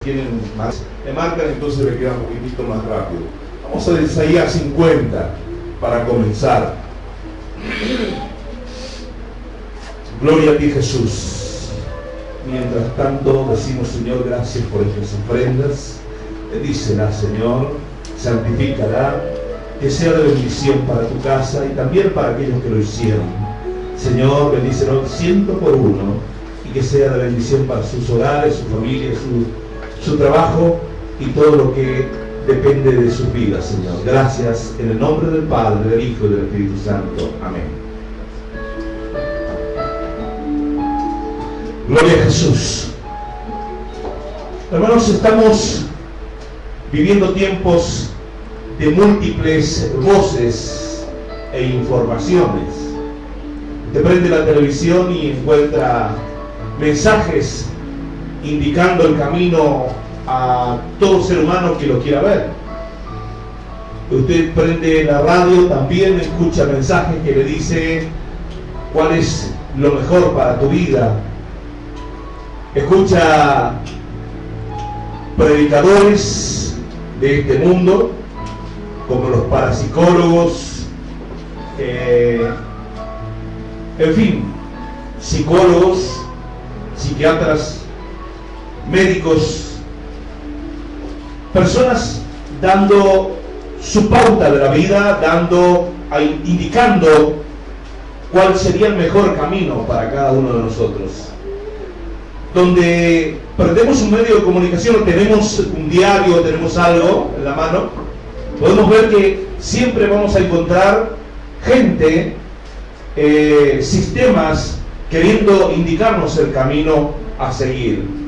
Tienen más, me marcan, entonces me queda un poquitito más rápido. Vamos a Isaías 50 para comenzar. Gloria a ti, Jesús. Mientras tanto decimos: Señor, gracias por estas ofrendas. Bendícela, Señor, santifícala, que sea de bendición para tu casa y también para aquellos que lo hicieron. Señor, bendícelo 100 por 1 y que sea de bendición para sus hogares, su familia, su trabajo y todo lo que depende de sus vidas, Señor. Gracias en el nombre del Padre, del Hijo y del Espíritu Santo. Amén. Gloria a Jesús. Hermanos, estamos viviendo tiempos de múltiples voces e informaciones. Usted prende la televisión y encuentra mensajes indicando el camino a todo ser humano que lo quiera ver. Usted prende la radio, también escucha mensajes que le dice cuál es lo mejor para tu vida. Escucha predicadores de este mundo, como los parapsicólogos, en fin, psicólogos, psiquiatras, médicos, personas dando su pauta de la vida, indicando cuál sería el mejor camino para cada uno de nosotros. Donde perdemos un medio de comunicación o tenemos un diario o tenemos algo en la mano, podemos ver que siempre vamos a encontrar gente, sistemas queriendo indicarnos el camino a seguir.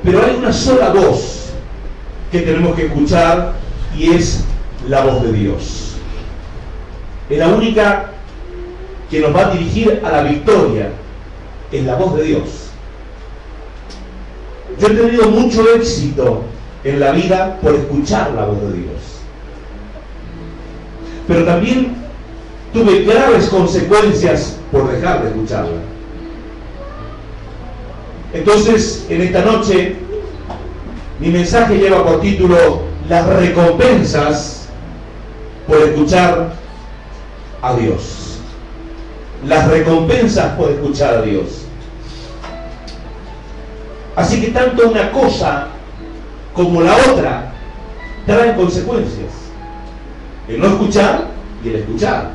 Pero hay una sola voz que tenemos que escuchar y es la voz de Dios. Es la única que nos va a dirigir a la victoria. Es la voz de Dios. Yo he tenido mucho éxito en la vida por escuchar la voz de Dios. Pero también tuve graves consecuencias por dejar de escucharla. Entonces, en esta noche, mi mensaje lleva por título: las recompensas por escuchar a Dios. Las recompensas por escuchar a Dios. Así que tanto una cosa como la otra traen consecuencias. El no escuchar y el escuchar.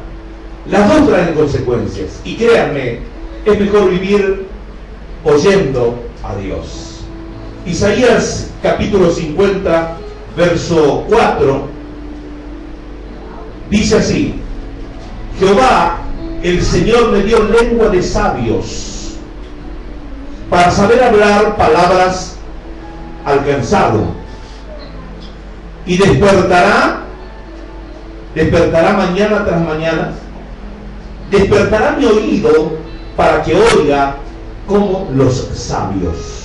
Las dos traen consecuencias. Y créanme, es mejor vivir oyendo a Dios. Isaías capítulo 50, verso 4, dice así: Jehová, el Señor, me dio lengua de sabios, para saber hablar palabras al cansado, y despertará mañana tras mañana, despertará mi oído para que oiga como los sabios.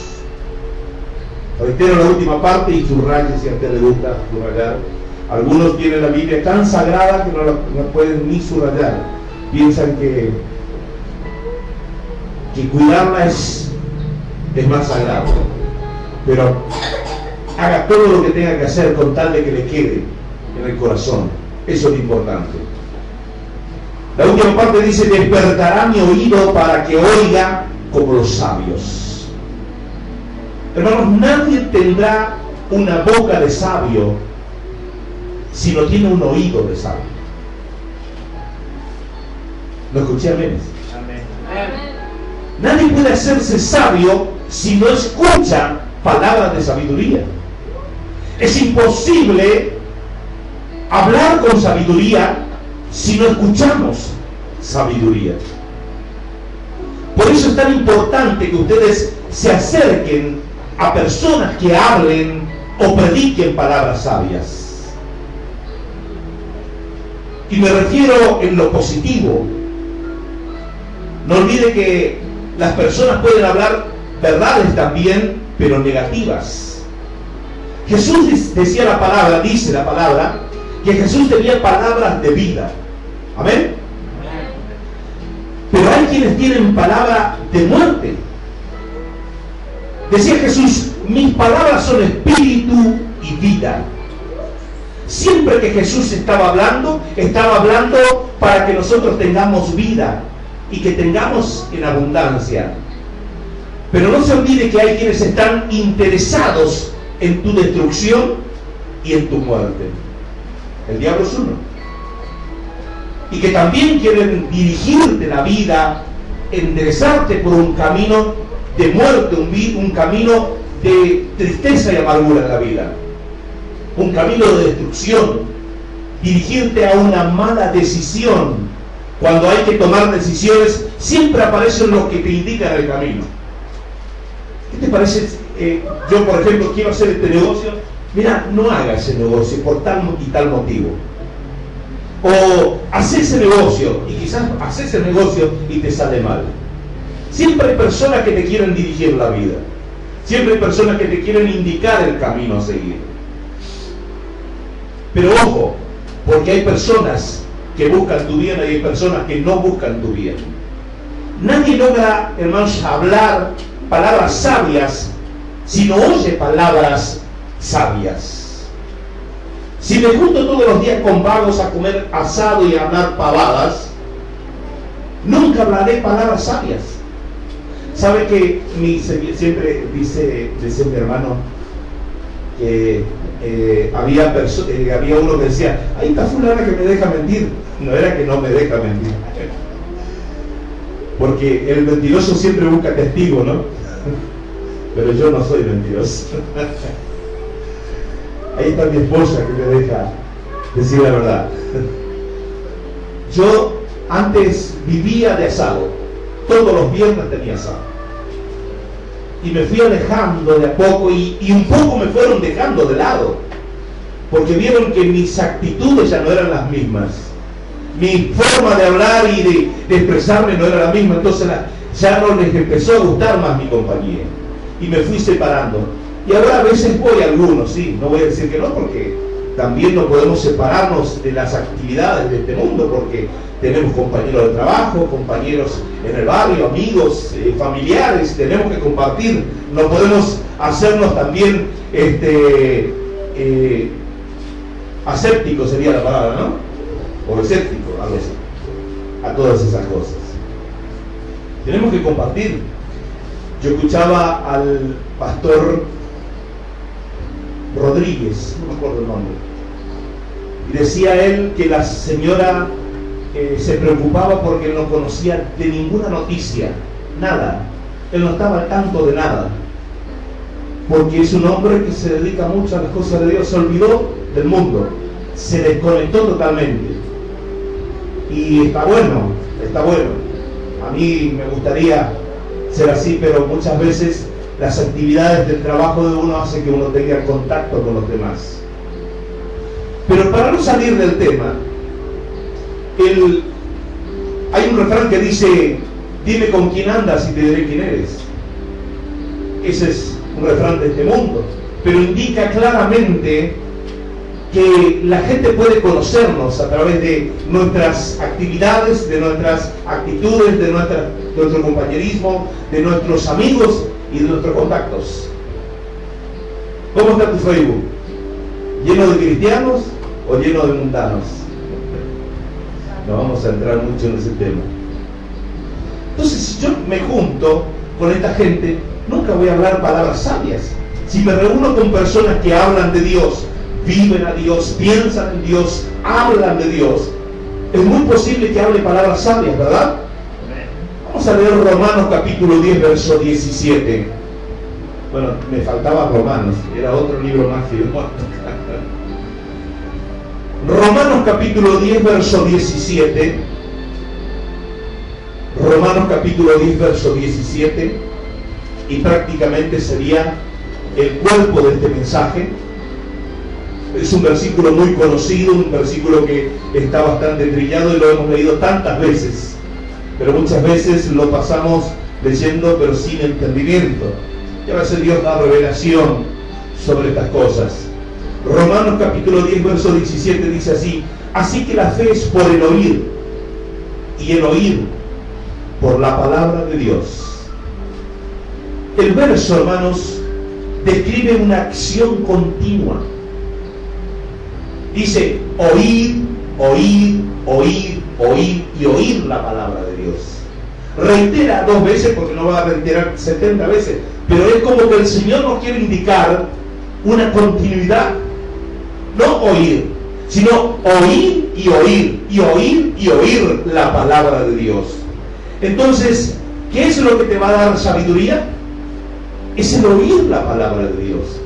Reitero la última parte y subraye si a usted le gusta subrayar. Algunos tienen la Biblia tan sagrada que no la pueden ni subrayar. Piensan que cuidarla es más sagrado. Pero haga todo lo que tenga que hacer con tal de que le quede en el corazón. Eso es lo importante. La última parte dice: despertará mi oído para que oiga como los sabios. Hermanos, nadie tendrá una boca de sabio si no tiene un oído de sabio. ¿Lo escuché? Amén. Nadie puede hacerse sabio si no escucha palabras de sabiduría. Es imposible hablar con sabiduría si no escuchamos sabiduría. Por eso es tan importante que ustedes se acerquen a personas que hablen o prediquen palabras sabias. Y me refiero en lo positivo. No olvide que las personas pueden hablar verdades también, pero negativas. Jesús decía la palabra, dice la palabra, que Jesús tenía palabras de vida. Amén. Pero hay quienes tienen palabra de muerte. Decía Jesús: mis palabras son espíritu y vida. Siempre que Jesús estaba hablando para que nosotros tengamos vida y que tengamos en abundancia. Pero no se olvide que hay quienes están interesados en tu destrucción y en tu muerte. El diablo es uno. Y que también quieren dirigirte la vida, enderezarte por un camino de muerte, un camino de tristeza y amargura en la vida, un camino de destrucción, dirigirte a una mala decisión. Cuando hay que tomar decisiones, siempre aparecen los que te indican el camino. ¿Qué te parece? Yo, por ejemplo, quiero hacer este negocio. Mira, no haga ese negocio por tal y tal motivo. O hace ese negocio, y quizás hace ese negocio y te sale mal. Siempre hay personas que te quieren dirigir la vida. Siempre hay personas que te quieren indicar el camino a seguir. Pero ojo, porque hay personas que buscan tu bien y hay personas que no buscan tu bien. Nadie logra, hermanos, hablar palabras sabias si no oye palabras sabias. Si me junto todos los días con vagos a comer asado y a hablar pavadas, nunca hablaré palabras sabias. ¿Sabe que siempre dice mi hermano que había uno que decía, ahí está fulana que me deja mentir? No era que no me deja mentir, porque el mentiroso siempre busca testigo, ¿no? Pero yo no soy mentiroso. Ahí está mi esposa que me deja decir la verdad. Yo antes vivía de asado, todos los viernes tenía asado, y me fui alejando de a poco, y un poco me fueron dejando de lado, porque vieron que mis actitudes ya no eran las mismas, mi forma de hablar y de expresarme no era la misma. Entonces ya no les empezó a gustar más mi compañía, y me fui separando. Y ahora a veces voy a algunos, sí, no voy a decir que no, porque también no podemos separarnos de las actividades de este mundo, porque tenemos compañeros de trabajo, compañeros en el barrio, amigos, familiares, tenemos que compartir. No podemos hacernos también asépticos, sería la palabra, ¿no? O escépticos, algo así, a todas esas cosas. Tenemos que compartir. Yo escuchaba al pastor Rodríguez, no me acuerdo el nombre, y decía él que la señora se preocupaba porque él no conocía de ninguna noticia, nada, él no estaba al tanto de nada, porque es un hombre que se dedica mucho a las cosas de Dios, se olvidó del mundo, se desconectó totalmente. Y está bueno, a mí me gustaría ser así, pero muchas veces las actividades del trabajo de uno hacen que uno tenga contacto con los demás. Pero para no salir del tema, hay un refrán que dice, dime con quién andas y te diré quién eres. Ese es un refrán de este mundo, pero indica claramente que la gente puede conocernos a través de nuestras actividades, de nuestras actitudes, de nuestro compañerismo, de nuestros amigos y de nuestros contactos. ¿Cómo está tu Facebook? ¿Lleno de cristianos o lleno de mundanos? No vamos a entrar mucho en ese tema. Entonces, si yo me junto con esta gente, nunca voy a hablar palabras sabias. Si me reúno con personas que hablan de Dios, viven a Dios, piensan en Dios, hablan de Dios, es muy posible que hable palabras sabias, ¿verdad? Vamos a leer Romanos capítulo 10, verso 17. Bueno, me faltaba Romanos, era otro libro más que yo. Romanos capítulo 10, verso 17. Romanos capítulo 10, verso 17. Y prácticamente sería el cuerpo de este mensaje. Es un versículo muy conocido, un versículo que está bastante trillado y lo hemos leído tantas veces, pero muchas veces lo pasamos leyendo pero sin entendimiento. Y a veces Dios da revelación sobre estas cosas. Romanos capítulo 10, verso 17 dice así: así que la fe es por el oír, y el oír por la palabra de Dios. El verso, hermanos, describe una acción continua. Dice, oír, oír, oír, oír y oír la palabra de Dios. Reitera 2 veces, porque no va a reiterar 70 veces, pero es como que el Señor nos quiere indicar una continuidad. No oír, sino oír y oír, y oír y oír la palabra de Dios. Entonces, ¿qué es lo que te va a dar sabiduría? Es el oír la palabra de Dios.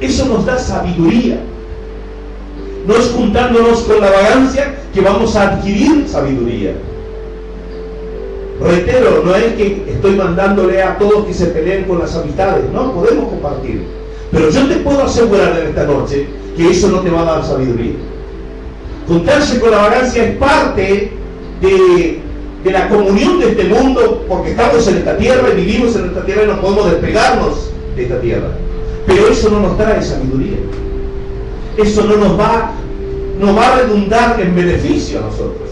Eso nos da sabiduría. No es juntándonos con la vagancia que vamos a adquirir sabiduría. Reitero, no es que estoy mandándole a todos que se peleen con las amistades, no, podemos compartir. Pero yo te puedo asegurar en esta noche que eso no te va a dar sabiduría. Juntarse con la vagancia es parte de la comunión de este mundo, porque estamos en esta tierra y vivimos en esta tierra y no podemos despegarnos de esta tierra. Pero eso no nos trae sabiduría. Eso no va a redundar en beneficio a nosotros.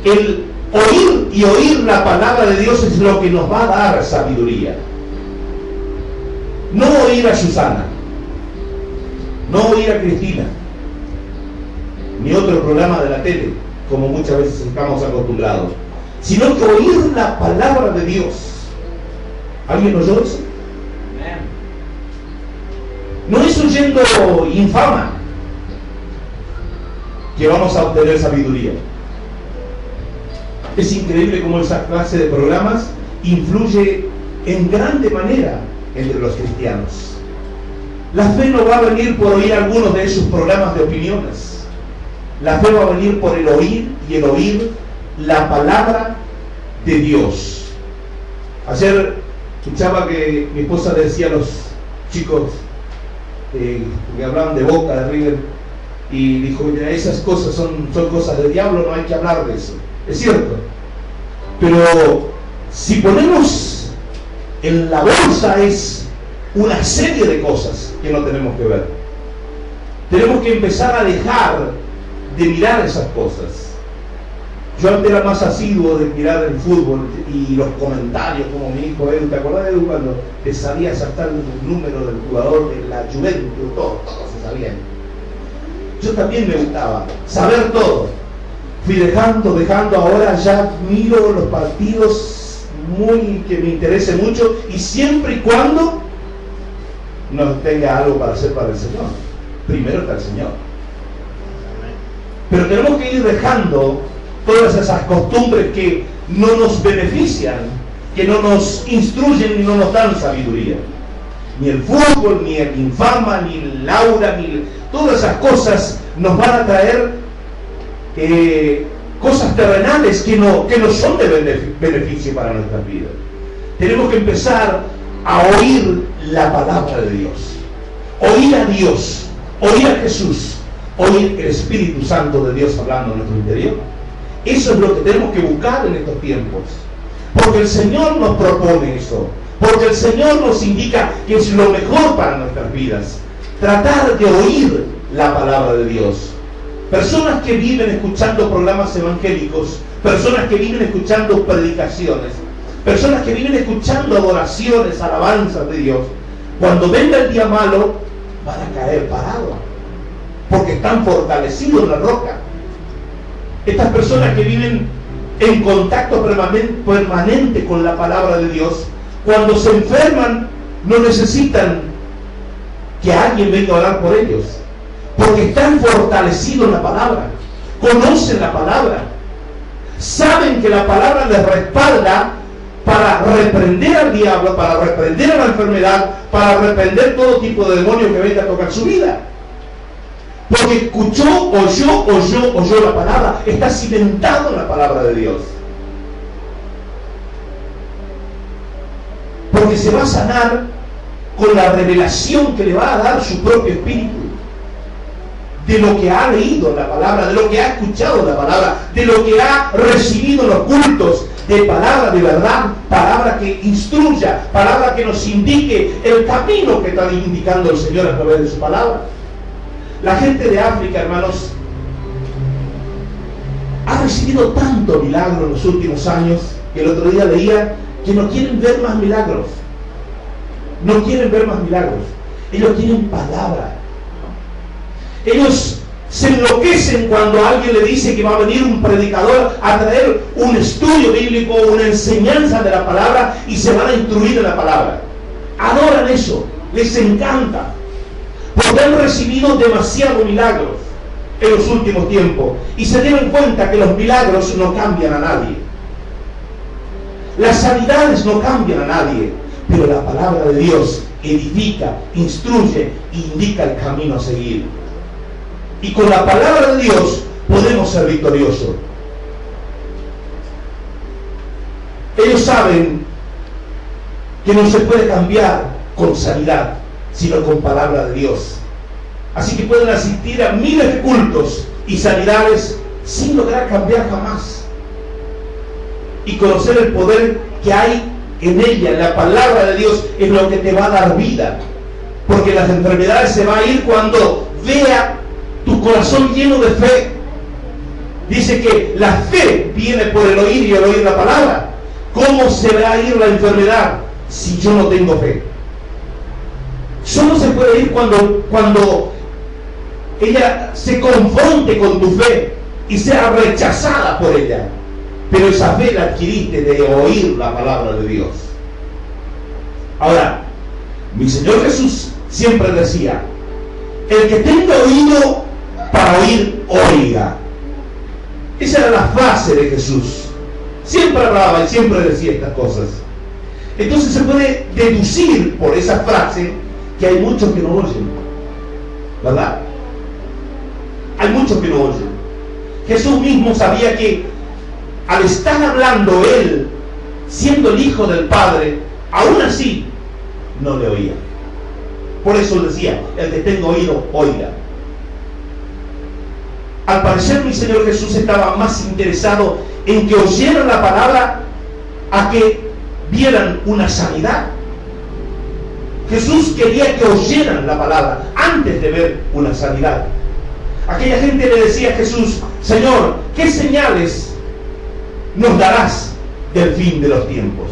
El oír y oír la palabra de Dios es lo que nos va a dar sabiduría. No oír a Susana, no oír a Cristina, ni otro programa de la tele, como muchas veces estamos acostumbrados, sino que oír la palabra de Dios. ¿Alguien oyó eso? No es oyendo infama que vamos a obtener sabiduría. Es increíble cómo esa clase de programas influye en grande manera entre los cristianos. La fe no va a venir por oír algunos de esos programas de opiniones. La fe va a venir por el oír y el oír la palabra de Dios. Ayer escuchaba que mi esposa le decía a los chicos que hablaban de Boca, de River, y dijo, mira, esas cosas son cosas del diablo, no hay que hablar de eso. Es cierto, pero si ponemos en la bolsa es una serie de cosas que no tenemos que ver. Tenemos que empezar a dejar de mirar esas cosas. Yo antes era más asiduo de mirar el fútbol y los comentarios, como mi hijo Edu. ¿Te acordás, Edu, cuando te sabías hasta el número del jugador de la Juventus? Todo se sabía. Yo también me gustaba saber todo. Fui dejando, ahora ya miro los partidos muy que me interese mucho, y siempre y cuando no tenga algo para hacer para el Señor. Primero está el Señor. Pero tenemos que ir dejando todas esas costumbres que no nos benefician, que no nos instruyen ni no nos dan sabiduría. Ni el fútbol, ni el infama, ni el Laura, ni todas esas cosas nos van a traer cosas terrenales que no son de beneficio para nuestras vidas. Tenemos que empezar a oír la palabra de Dios, oír a Dios, oír a Jesús, oír el Espíritu Santo de Dios hablando en nuestro interior. Eso es lo que tenemos que buscar en estos tiempos, porque el Señor nos propone eso, porque el Señor nos indica que es lo mejor para nuestras vidas, tratar de oír la palabra de Dios. Personas que viven escuchando programas evangélicos, personas que viven escuchando predicaciones, personas que viven escuchando adoraciones, alabanzas de Dios, cuando venga el día malo van a caer parados, porque están fortalecidos en la roca. Estas personas que viven en contacto permanente con la palabra de Dios, cuando se enferman no necesitan que alguien venga a orar por ellos, porque están fortalecidos en la palabra, conocen la palabra, saben que la palabra les respalda para reprender al diablo, para reprender a la enfermedad, para reprender todo tipo de demonio que venga a tocar su vida. Porque escuchó, oyó la palabra, está cimentado en la palabra de Dios. Porque se va a sanar con la revelación que le va a dar su propio espíritu, de lo que ha leído en la palabra, de lo que ha escuchado en la palabra, de lo que ha recibido en los cultos, de palabra de verdad, palabra que instruya, palabra que nos indique el camino que está indicando el Señor a través de su palabra. La gente de África, hermanos, ha recibido tanto milagro en los últimos años, que el otro día leía que no quieren ver más milagros. no quieren ver más milagros. Ellos tienen palabra. Ellos se enloquecen cuando alguien le dice que va a venir un predicador a traer un estudio bíblico, una enseñanza de la palabra, y se van a instruir en la palabra. Adoran eso, les encanta, porque han recibido demasiados milagros en los últimos tiempos y se dieron cuenta que los milagros no cambian a nadie. Las sanidades no cambian a nadie, pero la palabra de Dios edifica, instruye e indica el camino a seguir. Y con la palabra de Dios podemos ser victoriosos. Ellos saben que no se puede cambiar con sanidad, sino con palabra de Dios. Así que pueden asistir a miles de cultos y sanidades sin lograr cambiar jamás. Y conocer el poder que hay en ella, en la palabra de Dios, es lo que te va a dar vida. Porque las enfermedades se van a ir cuando vea tu corazón lleno de fe. Dice que la fe viene por el oír y el oír la palabra. ¿Cómo se va a ir la enfermedad si yo no tengo fe? Solo se puede ir cuando ella se confronte con tu fe y sea rechazada por ella. Pero esa fe la adquiriste de oír la palabra de Dios. Ahora, mi Señor Jesús siempre decía: el que tenga oído para oír, oiga. Esa era la frase de Jesús. Siempre hablaba y siempre decía estas cosas. Entonces se puede deducir por esa frase que hay muchos que no oyen, ¿verdad? Hay muchos que no oyen. Jesús mismo sabía que al estar hablando Él, siendo el Hijo del Padre, aún así no le oía. Por eso decía: el que tenga oído, oiga. Al parecer mi Señor Jesús estaba más interesado en que oyeran la palabra a que vieran una sanidad. Jesús quería que oyeran la palabra antes de ver una sanidad. Aquella gente le decía a Jesús: Señor, ¿qué señales nos darás del fin de los tiempos?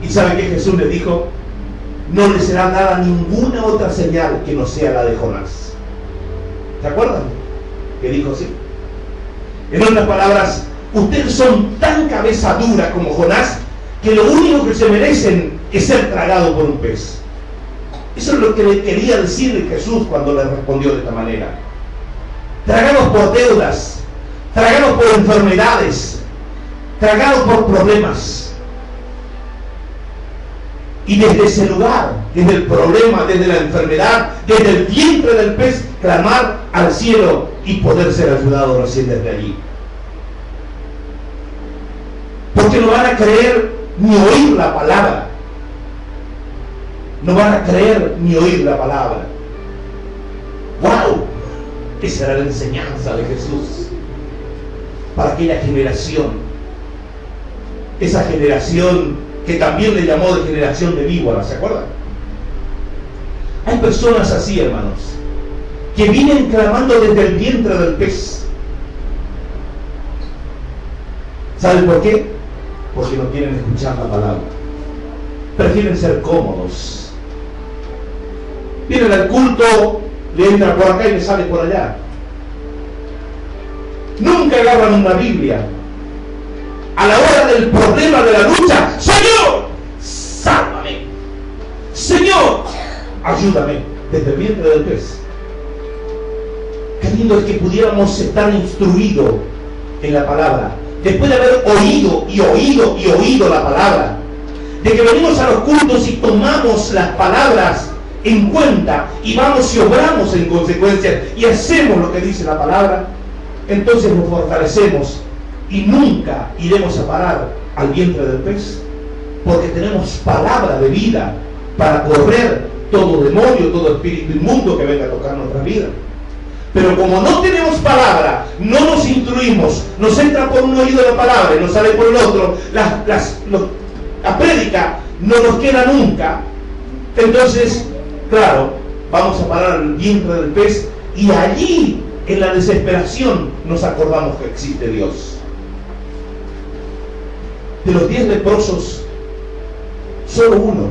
¿Y sabe qué Jesús les dijo? No les será dada ninguna otra señal que no sea la de Jonás. ¿Se acuerdan? Que dijo así. En otras palabras, ustedes son tan cabeza dura como Jonás, que lo único que se merecen es ser tragado por un pez. Eso es lo que le quería decir Jesús cuando le respondió de esta manera. Tragados por deudas, tragados por enfermedades, tragados por problemas. Y desde ese lugar, desde el problema, desde la enfermedad, desde el vientre del pez, clamar al cielo y poder ser ayudado recién desde allí. Porque no van a creer ni oír la palabra. No van a creer ni oír la palabra. ¡Wow! Esa era la enseñanza de Jesús para aquella generación. Esa generación que también le llamó de generación de víboras, ¿se acuerdan? Hay personas así, hermanos, que vienen clamando desde el vientre del pez. ¿Saben por qué? Porque no quieren escuchar la palabra. Prefieren ser cómodos. Vienen al culto, le entra por acá y le sale por allá. Nunca agarran una Biblia. A la hora del problema, de la lucha: Señor, sálvame. Señor, ayúdame. Desde el vientre del pez. Qué lindo es que pudiéramos estar instruidos en la palabra. Después de haber oído y oído y oído la palabra. De que venimos a los cultos y tomamos las palabras en cuenta y vamos y obramos en consecuencia y hacemos lo que dice la palabra. Entonces nos fortalecemos y nunca iremos a parar al vientre del pez, porque tenemos palabra de vida para correr todo demonio, todo espíritu inmundo que venga a tocar nuestra vida. Pero como no tenemos palabra, no nos instruimos, nos entra por un oído la palabra y nos sale por el otro, la prédica no nos queda nunca. Entonces, claro, vamos a parar al vientre del pez y allí, en la desesperación, nos acordamos que existe Dios. De los 10 leprosos, solo uno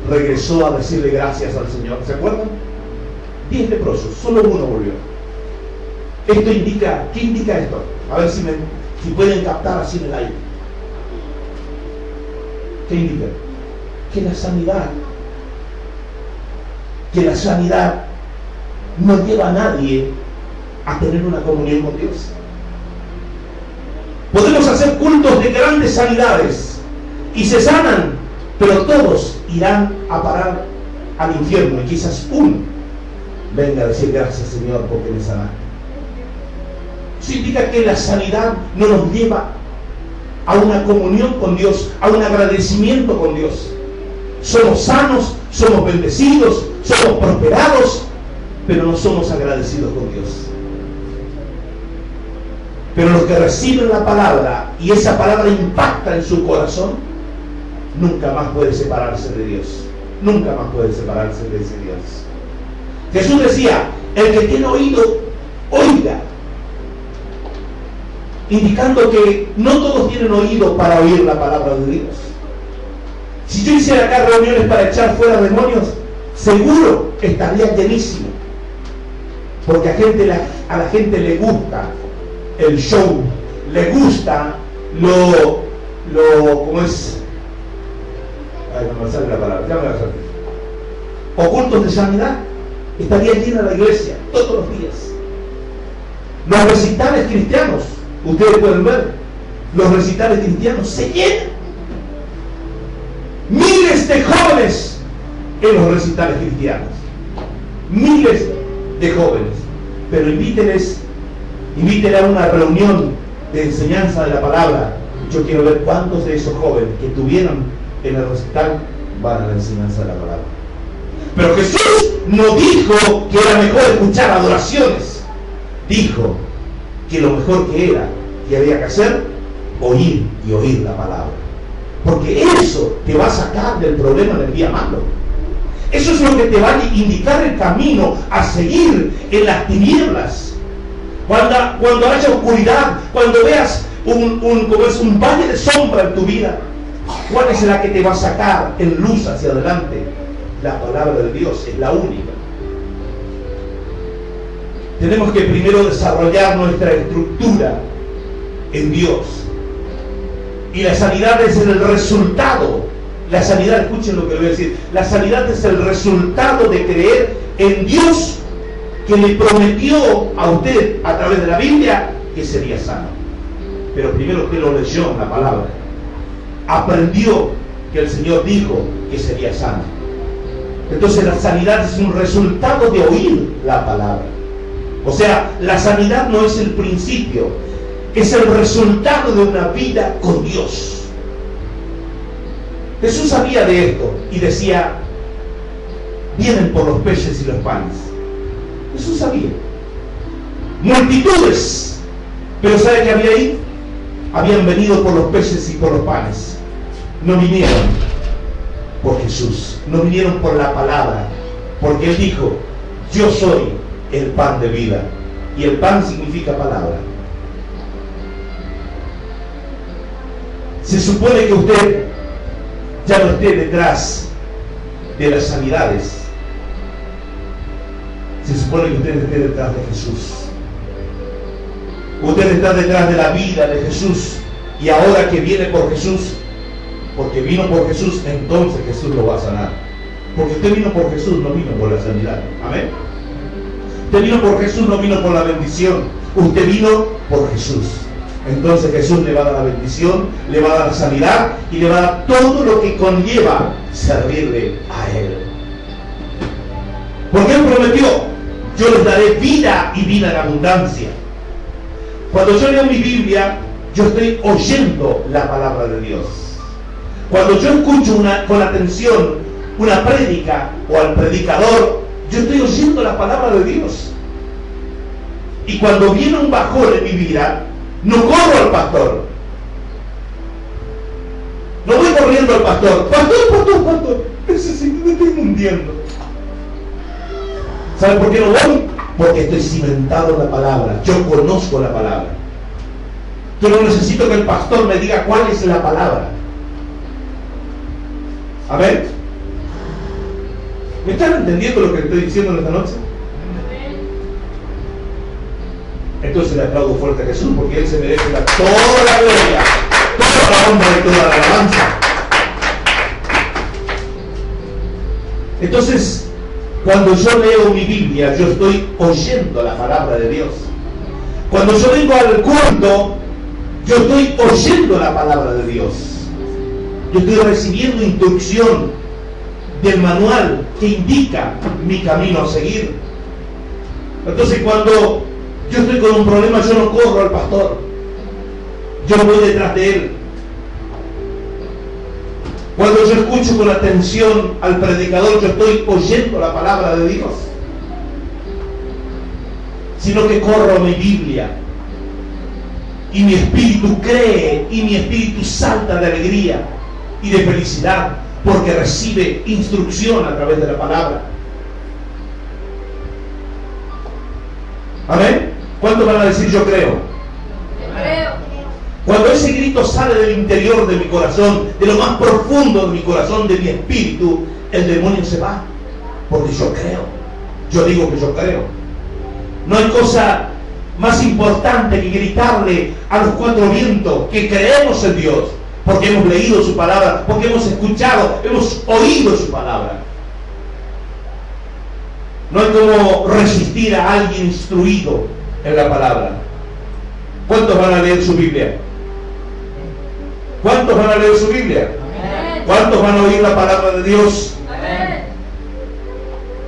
regresó a decirle gracias al Señor. ¿Se acuerdan? 10 leprosos, solo uno volvió. Esto indica, ¿qué indica esto? A ver si pueden captar así en el aire. ¿Qué indica? Que la sanidad no lleva a nadie a tener una comunión con Dios. Podemos hacer cultos de grandes sanidades y se sanan, pero todos irán a parar al infierno y quizás uno venga a decir gracias, Señor, porque me sanaste. Eso indica que la sanidad no nos lleva a una comunión con Dios, a un agradecimiento con Dios. Somos sanos, somos bendecidos, somos prosperados, pero no somos agradecidos con Dios. Pero los que reciben la palabra y esa palabra impacta en su corazón, nunca más puede separarse de Dios. Nunca más puede separarse de ese Dios. Jesús decía, el que tiene oído, oiga. Indicando que no todos tienen oído para oír la palabra de Dios. Si yo hiciera acá reuniones para echar fuera demonios, seguro estaría llenísimo. Porque a la gente le gusta el show, le gusta ¿cómo es? Ay, no me sale la palabra, ya me la sale. Ocultos de sanidad, estaría llena la iglesia todos los días. Los recitales cristianos, ustedes pueden ver, los recitales cristianos se llenan. Miles de jóvenes en los recitales cristianos. Miles de jóvenes. Pero invítenles a una reunión de enseñanza de la palabra. Yo quiero ver cuántos de esos jóvenes que tuvieron en el recital van a la enseñanza de la palabra. Pero Jesús no dijo que era mejor escuchar adoraciones. Dijo que lo mejor que había que hacer, oír y oír la palabra. Porque eso te va a sacar del problema del día malo. Eso es lo que te va a indicar el camino a seguir en las tinieblas. Cuando haya oscuridad, cuando veas un valle de sombra en tu vida, ¿cuál es la que te va a sacar en luz hacia adelante? La palabra de Dios es la única. Tenemos que primero desarrollar nuestra estructura en Dios. Y la sanidad es el resultado. La sanidad, escuchen lo que voy a decir, la sanidad es el resultado de creer en Dios, que le prometió a usted a través de la Biblia que sería sano. Pero primero usted lo leyó en la palabra, aprendió que el Señor dijo que sería sano. Entonces la sanidad es un resultado de oír la palabra. O sea, la sanidad no es el principio, es el resultado de una vida con Dios. Jesús sabía de esto y decía, vienen por los peces y los panes. Jesús sabía. Multitudes. Pero ¿sabe qué había ahí? Habían venido por los peces y por los panes. No vinieron por Jesús, no vinieron por la palabra, porque Él dijo, yo soy el pan de vida. Y el pan significa palabra. Se supone que usted ya no esté detrás de las sanidades. Se supone que usted esté detrás de Jesús. Usted está detrás de la vida de Jesús. Y ahora que viene por Jesús, porque vino por Jesús, entonces Jesús lo va a sanar. Porque usted vino por Jesús, no vino por la sanidad. Amén. Usted vino por Jesús, no vino por la bendición. Usted vino por Jesús. Entonces Jesús le va a dar la bendición, le va a dar la sanidad y le va a dar todo lo que conlleva servirle a Él. Porque Él prometió, yo les daré vida y vida en abundancia. Cuando yo leo mi Biblia, yo estoy oyendo la palabra de Dios. Cuando yo escucho con atención una prédica o al predicador, yo estoy oyendo la palabra de Dios. Y cuando viene un bajón en mi vida, no corro al pastor. No voy corriendo al pastor. Pastor. Me estoy hundiendo. ¿Sabe por qué no voy? Porque estoy cimentado en la palabra. Yo conozco la palabra. Yo no necesito que el pastor me diga cuál es la palabra. A ver. ¿Me están entendiendo lo que estoy diciendo en esta noche? Entonces le aplaudo fuerte a Jesús, porque Él se merece toda la gloria, toda la honra y toda la alabanza. Entonces, cuando yo leo mi Biblia, yo estoy oyendo la palabra de Dios. Cuando yo vengo al culto, yo estoy oyendo la palabra de Dios. Yo estoy recibiendo instrucción del manual que indica mi camino a seguir. Entonces, cuando yo estoy con un problema, yo no corro al pastor, yo voy detrás de él. Cuando yo escucho con atención al predicador, yo estoy oyendo la palabra de Dios, sino que corro a mi Biblia y mi espíritu cree y mi espíritu salta de alegría y de felicidad porque recibe instrucción a través de la palabra. Amén. ¿Cuántos van a decir yo creo? Yo creo. Cuando ese grito sale del interior de mi corazón, de lo más profundo de mi corazón, de mi espíritu, el demonio se va, porque yo creo. Yo digo que yo creo. No hay cosa más importante que gritarle a los cuatro vientos que creemos en Dios, porque hemos leído su palabra, porque hemos escuchado, hemos oído su palabra. No hay como resistir a alguien instruido en la palabra. ¿Cuántos van a leer su Biblia? ¿Cuántos van a leer su Biblia? Amén. ¿Cuántos van a oír la palabra de Dios? Amén.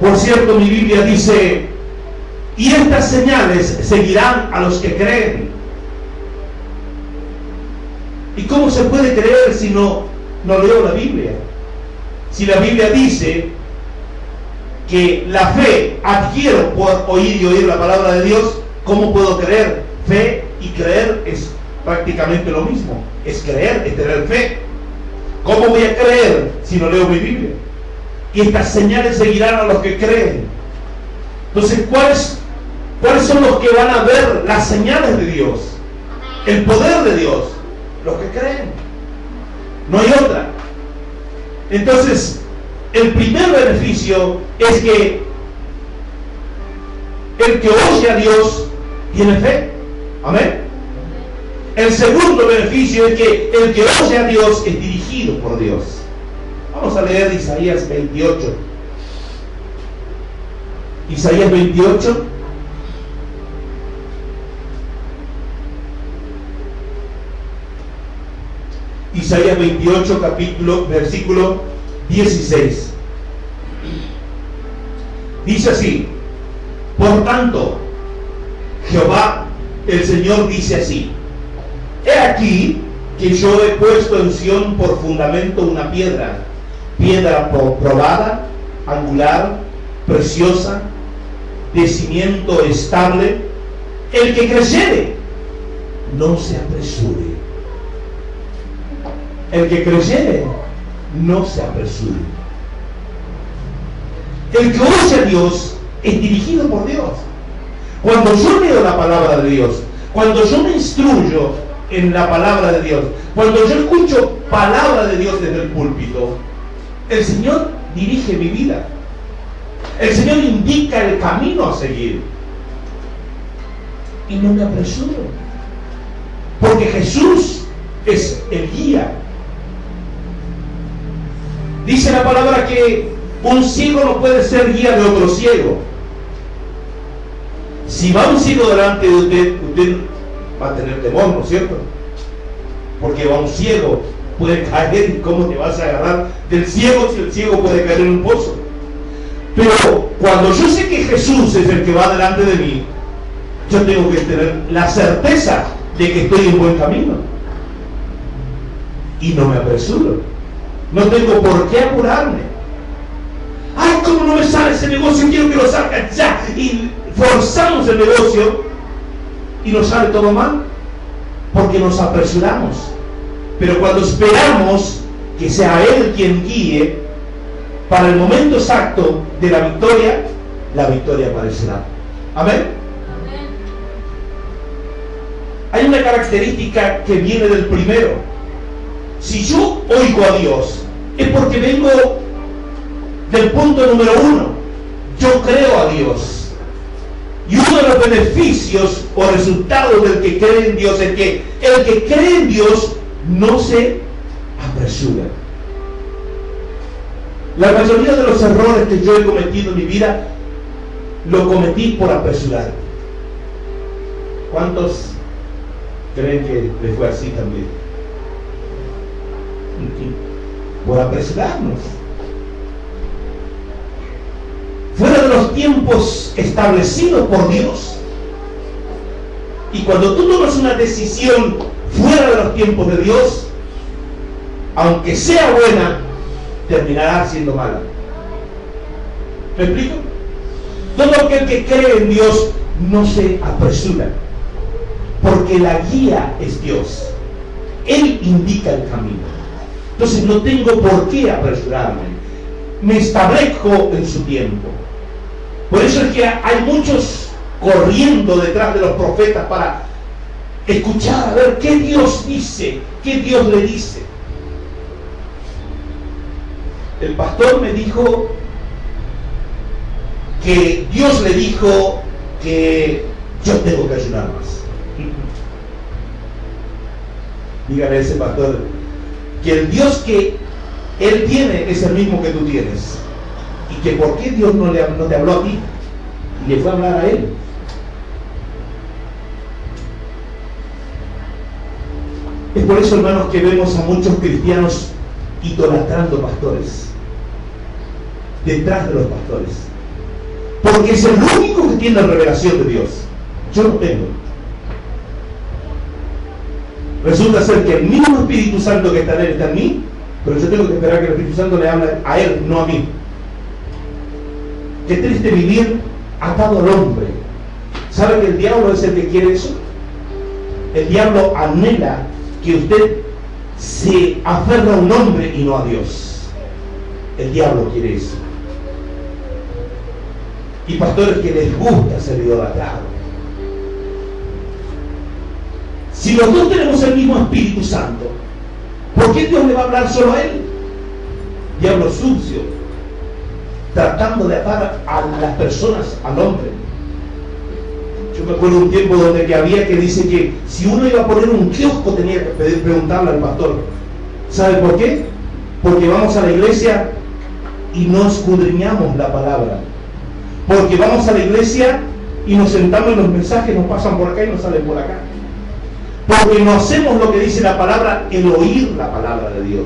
Por cierto, mi Biblia dice: y estas señales seguirán a los que creen. ¿Y cómo se puede creer si no leo la Biblia? Si la Biblia dice que la fe adquiero por oír y oír la palabra de Dios, ¿cómo puedo creer? Fe y creer es prácticamente lo mismo. Es creer, es tener fe. ¿Cómo voy a creer si no leo mi Biblia? Y estas señales seguirán a los que creen. Entonces, ¿cuáles son los que van a ver las señales de Dios? El poder de Dios. Los que creen. No hay otra. Entonces, el primer beneficio es que el que oye a Dios tiene fe. Amén. El segundo beneficio es que el que oye a Dios es dirigido por Dios. Vamos a leer Isaías 28. Isaías 28. Isaías 28, versículo 16. Dice así: por tanto, Jehová el Señor dice así: he aquí que yo he puesto en Sión por fundamento una piedra probada, angular, preciosa, de cimiento estable. El que creyere, no se apresure. El que creyere, no se apresure. El que oye a Dios es dirigido por Dios. Cuando yo leo la palabra de Dios, cuando yo me instruyo en la palabra de Dios, cuando yo escucho palabra de Dios desde el púlpito, el Señor dirige mi vida. El Señor indica el camino a seguir. Y no me apresuro, porque Jesús es el guía. Dice la palabra que un ciego no puede ser guía de otro ciego. Si va un ciego delante de usted, usted va a tener temor, ¿no es cierto? Porque va un ciego, puede caer, ¿y cómo te vas a agarrar del ciego si el ciego puede caer en un pozo? Pero cuando yo sé que Jesús es el que va delante de mí, yo tengo que tener la certeza de que estoy en buen camino. Y no me apresuro. No tengo por qué apurarme. Ay, ¿cómo no me sale ese negocio? Quiero que lo salga ya. Y forzamos el negocio y nos sale todo mal, porque nos apresuramos. Pero cuando esperamos que sea Él quien guíe, para el momento exacto de la victoria aparecerá. Amén. Hay una característica que viene del primero. Si yo oigo a Dios, es porque vengo del punto número 1. Yo creo a Dios. Y uno de los beneficios o resultados del que cree en Dios es que el que cree en Dios no se apresura. La mayoría de los errores que yo he cometido en mi vida lo cometí por apresurar. ¿Cuántos creen que les fue así también? Por apresurarnos. Fuera de los tiempos establecidos por Dios. Y cuando tú tomas una decisión fuera de los tiempos de Dios, aunque sea buena, terminará siendo mala. ¿Me explico? Todo aquel que cree en Dios no se apresura, porque la guía es Dios. Él indica el camino. Entonces no tengo por qué apresurarme. Me establezco en su tiempo. Por eso es que hay muchos corriendo detrás de los profetas para escuchar, a ver qué Dios dice, qué Dios le dice. El pastor me dijo que Dios le dijo que yo tengo que ayunar más. Dígale a ese pastor que el Dios que él tiene es el mismo que tú tienes, y que por qué Dios no te habló a ti y le fue a hablar a él. Es por eso, hermanos, que vemos a muchos cristianos idolatrando pastores, detrás de los pastores, porque es el único que tiene la revelación de Dios. Yo no tengo. Resulta ser que el mismo Espíritu Santo que está en él está en mí, pero yo tengo que esperar que el Espíritu Santo le hable a él, no a mí. Qué triste vivir atado al hombre. ¿Sabe que el diablo es el que quiere eso? El diablo anhela que usted se aferre a un hombre y no a Dios. El diablo quiere eso. Y pastores que les gusta ser idolatrados. Si los dos tenemos el mismo Espíritu Santo, ¿por qué Dios le va a hablar solo a él? Diablo sucio, tratando de atar a las personas al hombre. Yo me acuerdo un tiempo donde que había que dice que si uno iba a poner un kiosco tenía que preguntarle al pastor. ¿Sabe por qué? Porque vamos a la iglesia y no escudriñamos la palabra. Porque vamos a la iglesia y nos sentamos en los mensajes, nos pasan por acá y nos salen por acá. Porque no hacemos lo que dice la palabra, el oír la palabra de Dios.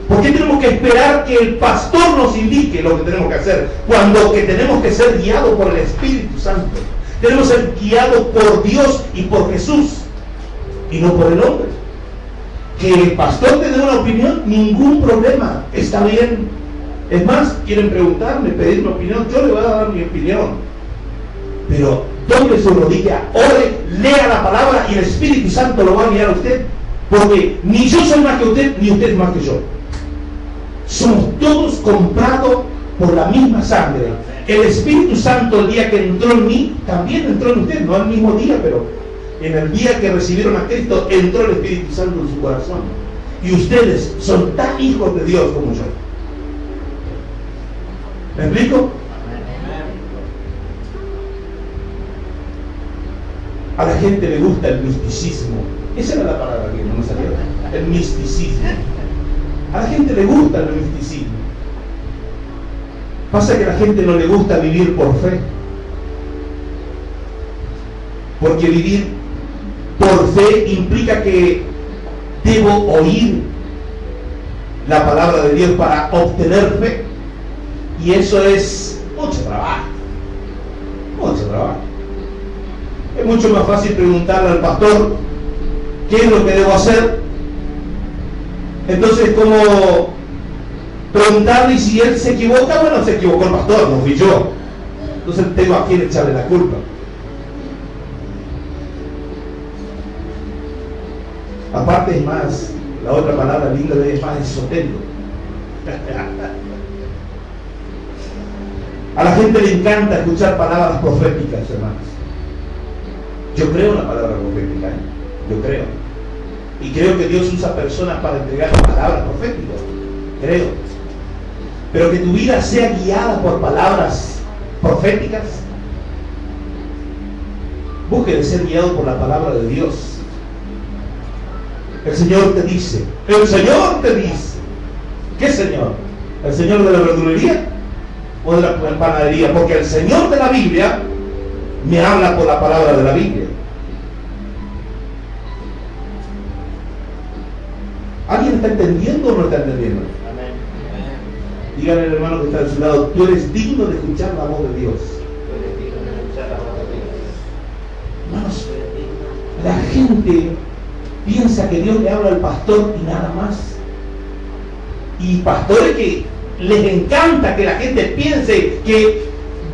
¿Por qué tenemos que esperar que el pastor nos indique lo que tenemos que hacer? Cuando que tenemos que ser guiados por el Espíritu Santo. Tenemos que ser guiados por Dios y por Jesús, y no por el hombre. Que el pastor te dé una opinión, ningún problema, está bien. Es más, quieren preguntarme, pedirme opinión, yo le voy a dar mi opinión. Pero doble su rodilla, ore, lea la palabra y el Espíritu Santo lo va a guiar a usted. Porque ni yo soy más que usted, ni usted es más que yo. Somos todos comprados por la misma sangre. El Espíritu Santo, el día que entró en mí, también entró en usted, no el mismo día, pero en el día que recibieron a Cristo, entró el Espíritu Santo en su corazón. Y ustedes son tan hijos de Dios como yo. ¿Me explico? A la gente le gusta el misticismo. Esa era la palabra que no me salió. El misticismo. A la gente le gusta el misticismo. Pasa que a la gente no le gusta vivir por fe. Porque vivir por fe implica que debo oír la palabra de Dios para obtener fe. Y eso es mucho trabajo. Mucho trabajo. Es mucho más fácil preguntarle al pastor qué es lo que debo hacer. Entonces, como preguntarle, y si él se equivoca, bueno, se equivocó el pastor, no fui yo. Entonces tengo a quién echarle la culpa. Aparte es más, la otra palabra linda es más esotérico. A la gente le encanta escuchar palabras proféticas, hermanos. Yo creo en la palabra profética, yo creo. Y creo que Dios usa personas para entregar palabras proféticas. Creo. pero que tu vida sea guiada por palabras proféticas. Busque de ser guiado por la palabra de Dios. El Señor te dice, ¿qué Señor? ¿El Señor de la verdulería o de la panadería? Porque el Señor de la Biblia me habla por la palabra de la Biblia. ¿Alguien está entendiendo o no está entendiendo? Amén. Dígale al hermano que está a su lado, tú eres digno de escuchar la voz de Dios. Hermanos, la gente piensa que Dios le habla al pastor y nada más. Y pastores que les encanta que la gente piense que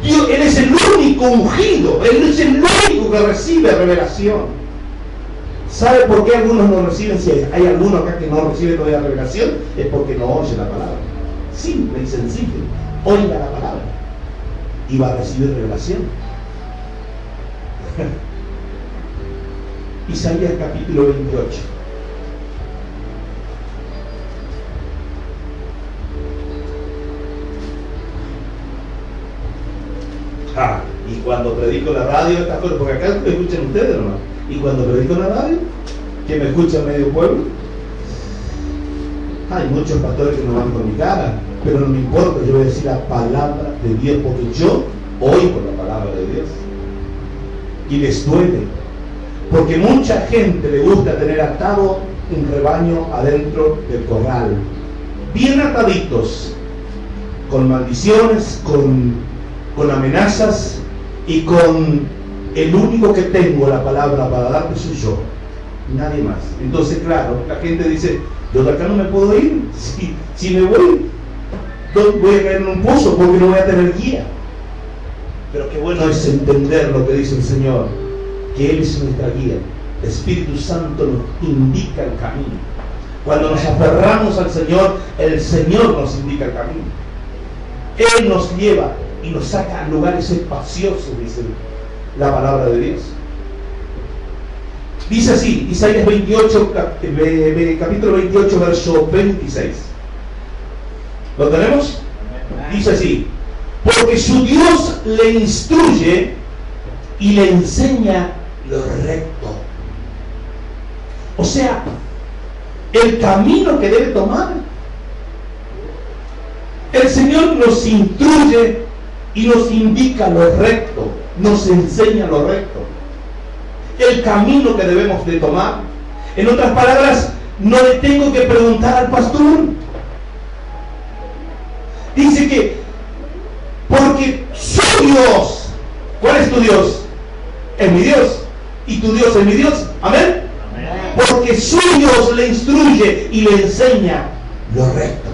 Dios, Él es el único ungido, Él es el único que recibe revelación. ¿Sabe por qué algunos no reciben? Si hay algunos acá que no reciben todavía revelación, es porque no oye la palabra. Simple y sencillo. Oiga la palabra y va a recibir revelación. Isaías capítulo 28. Y cuando predico la radio, estas cosas, porque acá me escuchan ustedes nomás. Y cuando predico la radio, que me escucha medio pueblo, hay muchos pastores que no van con mi cara, pero no me importa, yo voy a decir la palabra de Dios, porque yo oigo la palabra de Dios. Y les duele, porque mucha gente le gusta tener atado un rebaño adentro del corral, bien ataditos, con maldiciones, con amenazas y con el único que tengo la palabra para darte soy yo, nadie más. Entonces, claro, la gente dice, yo de acá no me puedo ir, si me voy a caer en un pozo porque no voy a tener guía. Pero qué bueno es entender lo que dice el Señor, que Él es nuestra guía. El Espíritu Santo nos indica el camino. Cuando nos aferramos al Señor, el Señor nos indica el camino. Él nos lleva y nos saca a lugares espaciosos, dice la palabra de Dios. Dice así, Isaías 28, capítulo 28, verso 26. ¿Lo tenemos? Dice así: porque su Dios le instruye y le enseña lo recto. O sea, el camino que debe tomar. El Señor nos instruye y nos indica lo recto, nos enseña lo recto, el camino que debemos de tomar. En otras palabras, no le tengo que preguntar al pastor. Dice que porque su Dios, ¿cuál es tu Dios? Es mi Dios, y tu Dios es mi Dios. Amén. Porque su Dios le instruye y le enseña lo recto.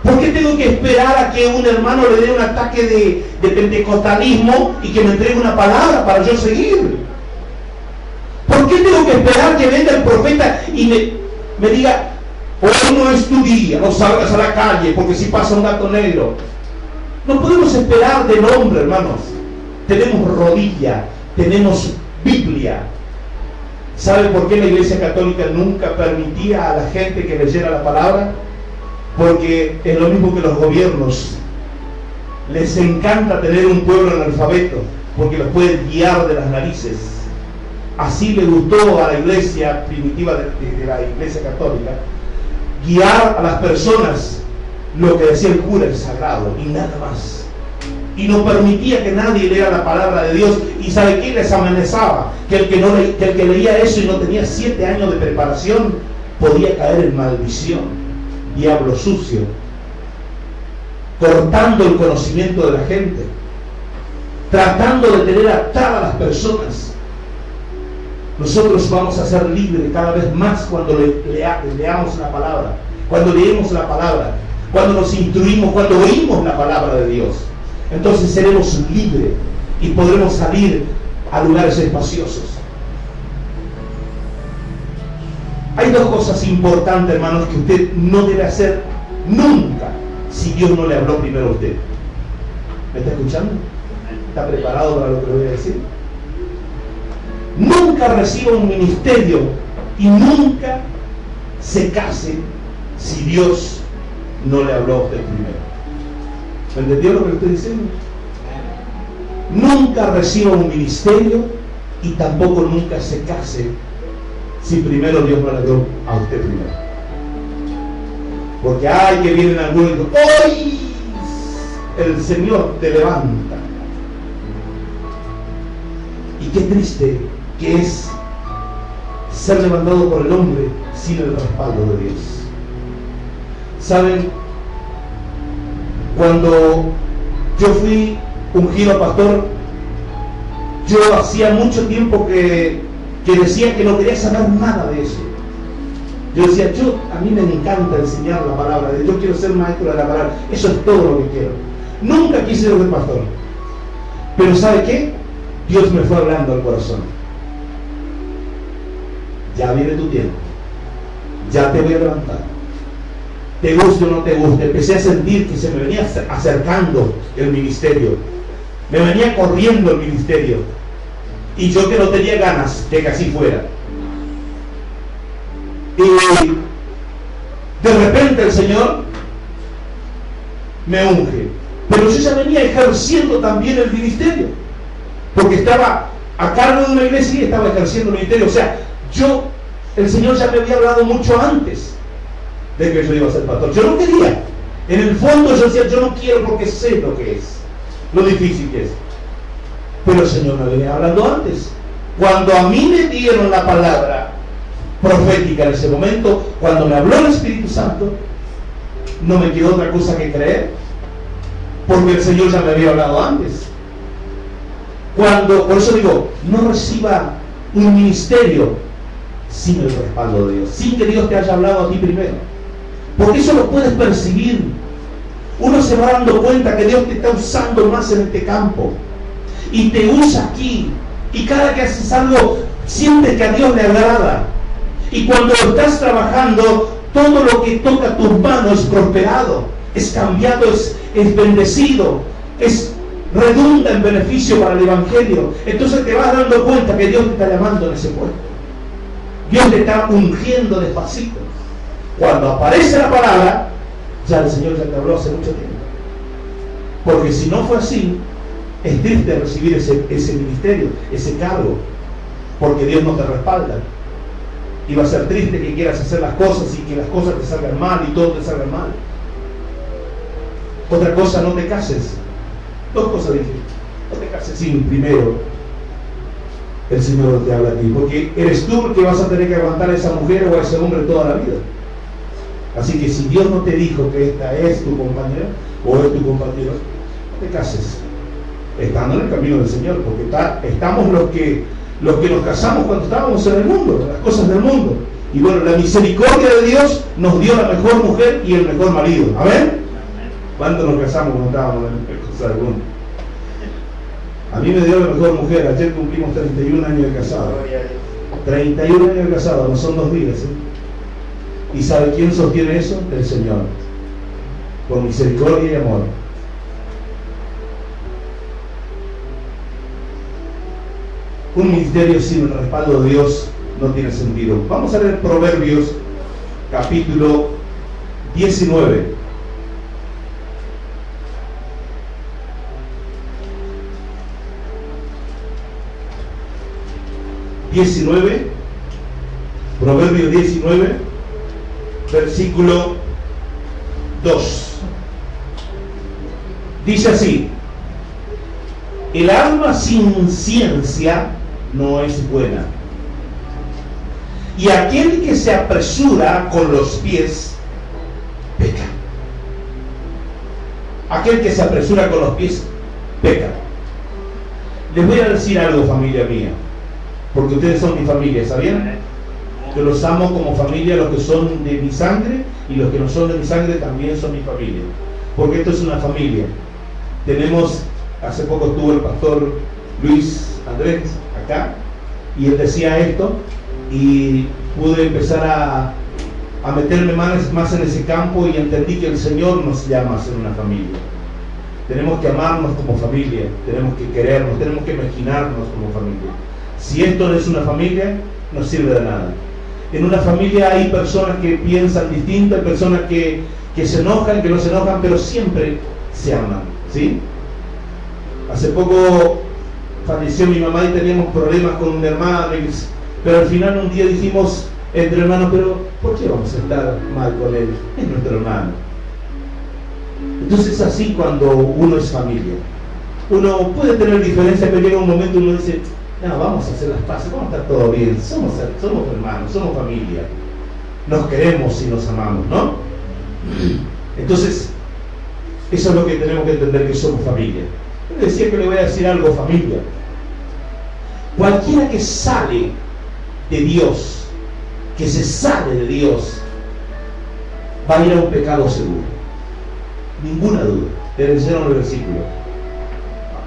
¿Por qué tengo que esperar a que un hermano le dé un ataque de pentecostalismo y que me entregue una palabra para yo seguir? ¿Por qué tengo que esperar que venga el profeta y me diga, hoy no es tu día, no salgas a la calle porque si pasa un gato negro? No podemos esperar del hombre, hermanos. Tenemos rodilla, tenemos Biblia. ¿Sabe por qué la Iglesia Católica nunca permitía a la gente que leyera la palabra? Porque es lo mismo que los gobiernos. Les encanta tener un pueblo analfabeto porque los puede guiar de las narices. Así le gustó a la iglesia primitiva de la Iglesia Católica guiar a las personas lo que decía el cura, el sagrado, y nada más. Y no permitía que nadie lea la palabra de Dios. ¿Y sabe qué? Les amenazaba que el que leía eso y no tenía 7 años de preparación podía caer en maldición. Diablo sucio, cortando el conocimiento de la gente, tratando de tener atadas a las personas. Nosotros vamos a ser libres cada vez más cuando leamos la palabra, cuando leemos la palabra, cuando nos instruimos, cuando oímos la palabra de Dios. Entonces seremos libres y podremos salir a lugares espaciosos. Hay 2 cosas importantes, hermanos, que usted no debe hacer nunca si Dios no le habló primero a usted. ¿Me está escuchando? ¿Está preparado para lo que le voy a decir? Nunca reciba un ministerio y nunca se case si Dios no le habló a usted primero. ¿Me entendió lo que le estoy diciendo? Nunca reciba un ministerio y tampoco nunca se case si primero Dios no le dio a usted primero. Porque hay que vienen algunos y dicen, ¡hoy el Señor te levanta! Y qué triste que es ser levantado por el hombre sin el respaldo de Dios. ¿Saben? Cuando yo fui ungido pastor, yo hacía mucho tiempo que decía que no quería saber nada de eso. Yo decía, a mí me encanta enseñar la palabra, yo quiero ser maestro de la palabra, eso es todo lo que quiero. Nunca quise ser pastor. Pero ¿sabe qué? Dios me fue hablando al corazón. Ya viene tu tiempo. Ya te voy a levantar. Te guste o no te guste. Empecé a sentir que se me venía acercando el ministerio. Me venía corriendo el ministerio. Y yo que no tenía ganas de que así fuera. Y de repente el Señor me unge. Pero yo ya venía ejerciendo también el ministerio. Porque estaba a cargo de una iglesia y estaba ejerciendo el ministerio. O sea, el Señor ya me había hablado mucho antes de que yo iba a ser pastor. Yo no quería. En el fondo yo decía, yo no quiero porque sé lo que es, lo difícil que es. Pero el Señor me venía hablando antes. Cuando a mí me dieron la palabra profética en ese momento, cuando me habló el Espíritu Santo, no me quedó otra cosa que creer, porque el Señor ya me había hablado antes. Por eso digo, no reciba un ministerio sin el respaldo de Dios, sin que Dios te haya hablado a ti primero, porque eso lo puedes percibir. Uno se va dando cuenta que Dios te está usando más en este campo y te usa aquí, y cada que haces algo sientes que a Dios le agrada, y cuando estás trabajando todo lo que toca tus manos es prosperado, es cambiado, es bendecido, redunda en beneficio para el Evangelio. Entonces te vas dando cuenta que Dios te está llamando en ese puesto. Dios te está ungiendo despacito. Cuando aparece la palabra, ya el Señor ya te habló hace mucho tiempo. Porque si no fue así, es triste recibir ese ministerio, ese cargo, porque Dios no te respalda. Y va a ser triste que quieras hacer las cosas y que las cosas te salgan mal y todo te salga mal. Otra cosa, no te cases. Dos cosas dije. No te cases sin primero el Señor te habla a ti, porque eres tú el que vas a tener que aguantar a esa mujer o a ese hombre toda la vida. Así que si Dios no te dijo que esta es tu compañera o es tu compañero, no te cases estando en el camino del Señor, porque estamos los que nos casamos cuando estábamos en el mundo, en las cosas del mundo. Y bueno, la misericordia de Dios nos dio la mejor mujer y el mejor marido. ¿Amén? ¿Cuándo nos casamos cuando estábamos en las cosas del mundo? A mí me dio la mejor mujer. Ayer cumplimos 31 años de casado. 31 años de casado, no son 2 días, ¿eh? ¿Y sabe quién sostiene eso? El Señor, con misericordia y amor. Un ministerio sin el respaldo de Dios no tiene sentido. Vamos a leer Proverbios capítulo 19. Proverbios 19, versículo 2. Dice así: el alma sin ciencia no es buena, y aquel que se apresura con los pies peca. Aquel que se apresura con los pies peca. Les voy a decir algo, familia mía, porque ustedes son mi familia, ¿sabían? Yo los amo como familia, los que son de mi sangre, y los que no son de mi sangre también son mi familia, porque esto es una familia. Hace poco estuvo el pastor Luis Andrés acá, y él decía esto, y pude empezar a meterme más en ese campo, y entendí que el Señor nos llama a ser una familia. Tenemos que amarnos como familia, tenemos que querernos, tenemos que imaginarnos como familia. Si esto no es una familia, no sirve de nada. En una familia hay personas que piensan distinto, hay personas que que se enojan, que no se enojan, pero siempre se aman, ¿sí? Hace poco falleció mi mamá y teníamos problemas con mi hermano, pero al final un día dijimos entre hermanos, pero ¿por qué vamos a estar mal con él? Es nuestro hermano. Entonces es así cuando uno es familia. Uno puede tener diferencias, pero llega un momento y uno dice, no, vamos a hacer las paces, vamos a estar todo bien, somos hermanos, somos familia, nos queremos y nos amamos, ¿no? Entonces, eso es lo que tenemos que entender, que somos familia. Yo le decía que le voy a decir algo, familia. Cualquiera que sale de Dios, que se sale de Dios, va a ir a un pecado seguro. Ninguna duda. Te leyeron el versículo.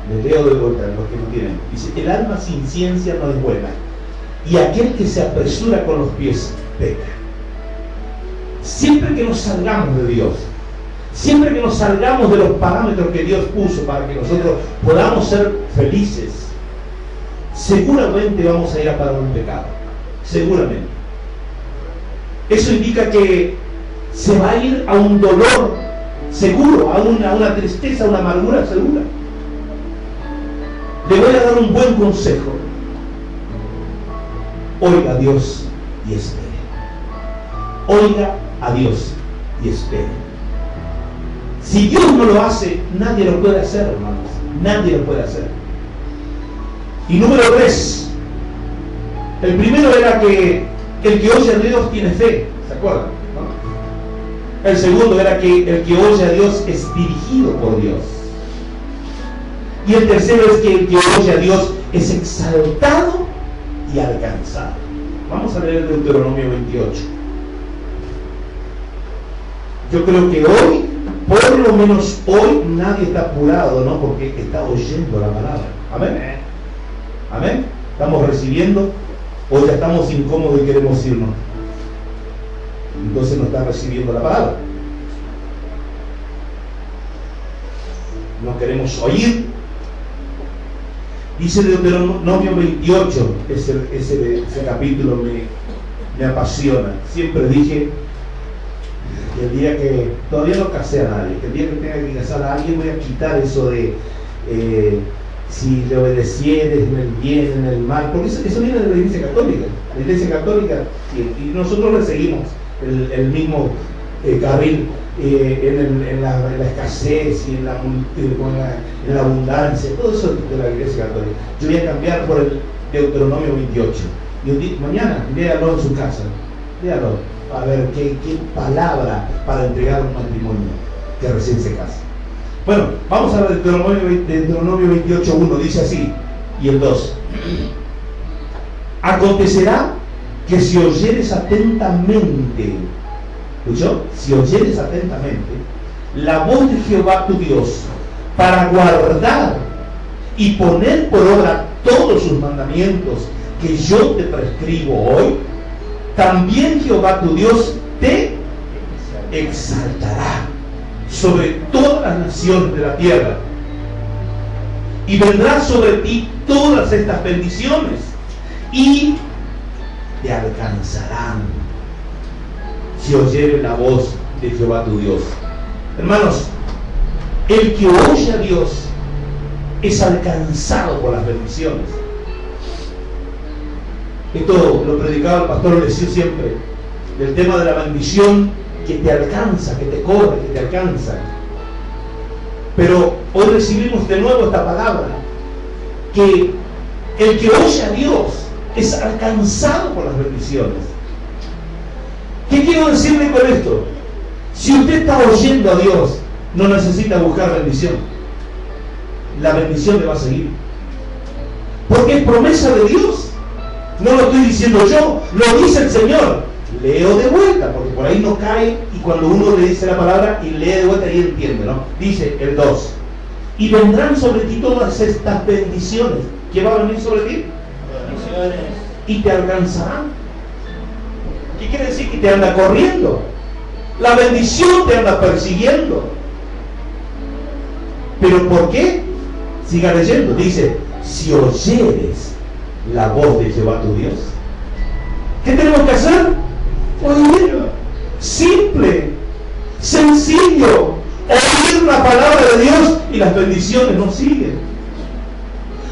Les leo de vuelta, los que no tienen. Dice, el alma sin ciencia no es buena, y aquel que se apresura con los pies peca. Siempre que nos salgamos de Dios, siempre que nos salgamos de los parámetros que Dios puso para que nosotros podamos ser felices, seguramente vamos a ir a parar un pecado. Seguramente. Eso indica que se va a ir a un dolor seguro, a una tristeza, a una amargura segura. Le voy a dar un buen consejo. Oiga a Dios y espere. Oiga a Dios y espere. Si Dios no lo hace, nadie lo puede hacer, hermanos. Nadie lo puede hacer. Y número 3. El primero era que el que oye a Dios tiene fe. ¿Se acuerdan? ¿No? El segundo era que el que oye a Dios es dirigido por Dios. Y el tercero es que el que oye a Dios es exaltado y alcanzado. Vamos a leer Deuteronomio 28. Yo creo que hoy, por lo menos hoy, nadie está apurado, ¿no? Porque está oyendo la palabra. Amén. Amén. Estamos recibiendo, o ya estamos incómodos y queremos irnos. Entonces no está recibiendo la palabra. No queremos oír. Dice Deuteronomio 28, ese capítulo me apasiona. Siempre dije que el día que, todavía no casé a nadie, que el día que tenga que casar a alguien voy a quitar eso de si le obedecieres en el bien, en el mal, porque eso viene de la Iglesia Católica. La Iglesia Católica, y nosotros le seguimos el mismo carril en la escasez y en la abundancia, todo eso de la Iglesia Católica. Yo voy a cambiar por el Deuteronomio 28. Y mañana, léalo en su casa, léalo, a ver qué palabra para entregar un matrimonio que recién se casa. Bueno, vamos a ver Deuteronomio 28:1, dice así, y el 2. Acontecerá que si oyeres atentamente, ¿escuchó? Si oyeres atentamente la voz de Jehová tu Dios para guardar y poner por obra todos sus mandamientos que yo te prescribo hoy, también Jehová tu Dios te exaltará sobre todas las naciones de la tierra, y vendrán sobre ti todas estas bendiciones y te alcanzarán si oyeres la voz de Jehová tu Dios. Hermanos, el que oye a Dios es alcanzado por las bendiciones. Esto lo predicaba el pastor Lecio siempre, del tema de la bendición que te alcanza, que te corre, que te alcanza. Pero hoy recibimos de nuevo esta palabra, que el que oye a Dios es alcanzado por las bendiciones. ¿Qué quiero decirle con esto? Si usted está oyendo a Dios, no necesita buscar bendición. La bendición le va a seguir, porque es promesa de Dios. No lo estoy diciendo yo, lo dice el Señor. Leo de vuelta, porque por ahí no cae, y cuando uno le dice la palabra y lee de vuelta, y entiende, ¿no? Dice el 2: y vendrán sobre ti todas estas bendiciones. ¿Qué va a venir sobre ti? Bendiciones. Y te alcanzarán. ¿Qué quiere decir? Que te anda corriendo. La bendición te anda persiguiendo. ¿Pero por qué? Siga leyendo. Dice, si oyeres la voz de Jehová tu Dios. ¿Qué tenemos que hacer? Oír. Simple. Sencillo. Oír la palabra de Dios y las bendiciones no siguen.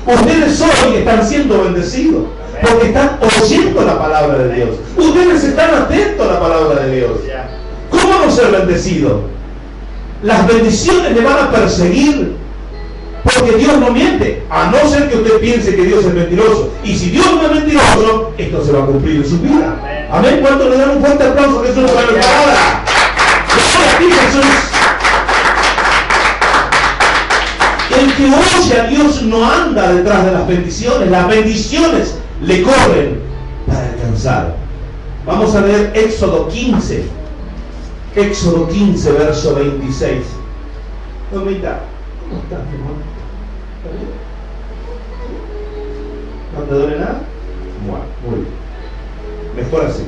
Ustedes hoy están siendo bendecidos porque están oyendo la palabra de Dios. Ustedes están atentos a la palabra de Dios. ¿Cómo no ser bendecidos? Las bendiciones le van a perseguir, porque Dios no miente, a no ser que usted piense que Dios es mentiroso. Y si Dios no es mentiroso, esto se va a cumplir en su vida. Amén. ¿Cuánto le dan un fuerte aplauso a Jesús por la palabra? Gloria a ti, Jesús. El que oye a Dios no anda detrás de las bendiciones le corren para alcanzar. Vamos a leer Éxodo 15, verso 26. Mamita, ¿cómo estás, mi amor? ¿Está bien? ¿No te duele nada? Bueno, muy bien. Mejor así.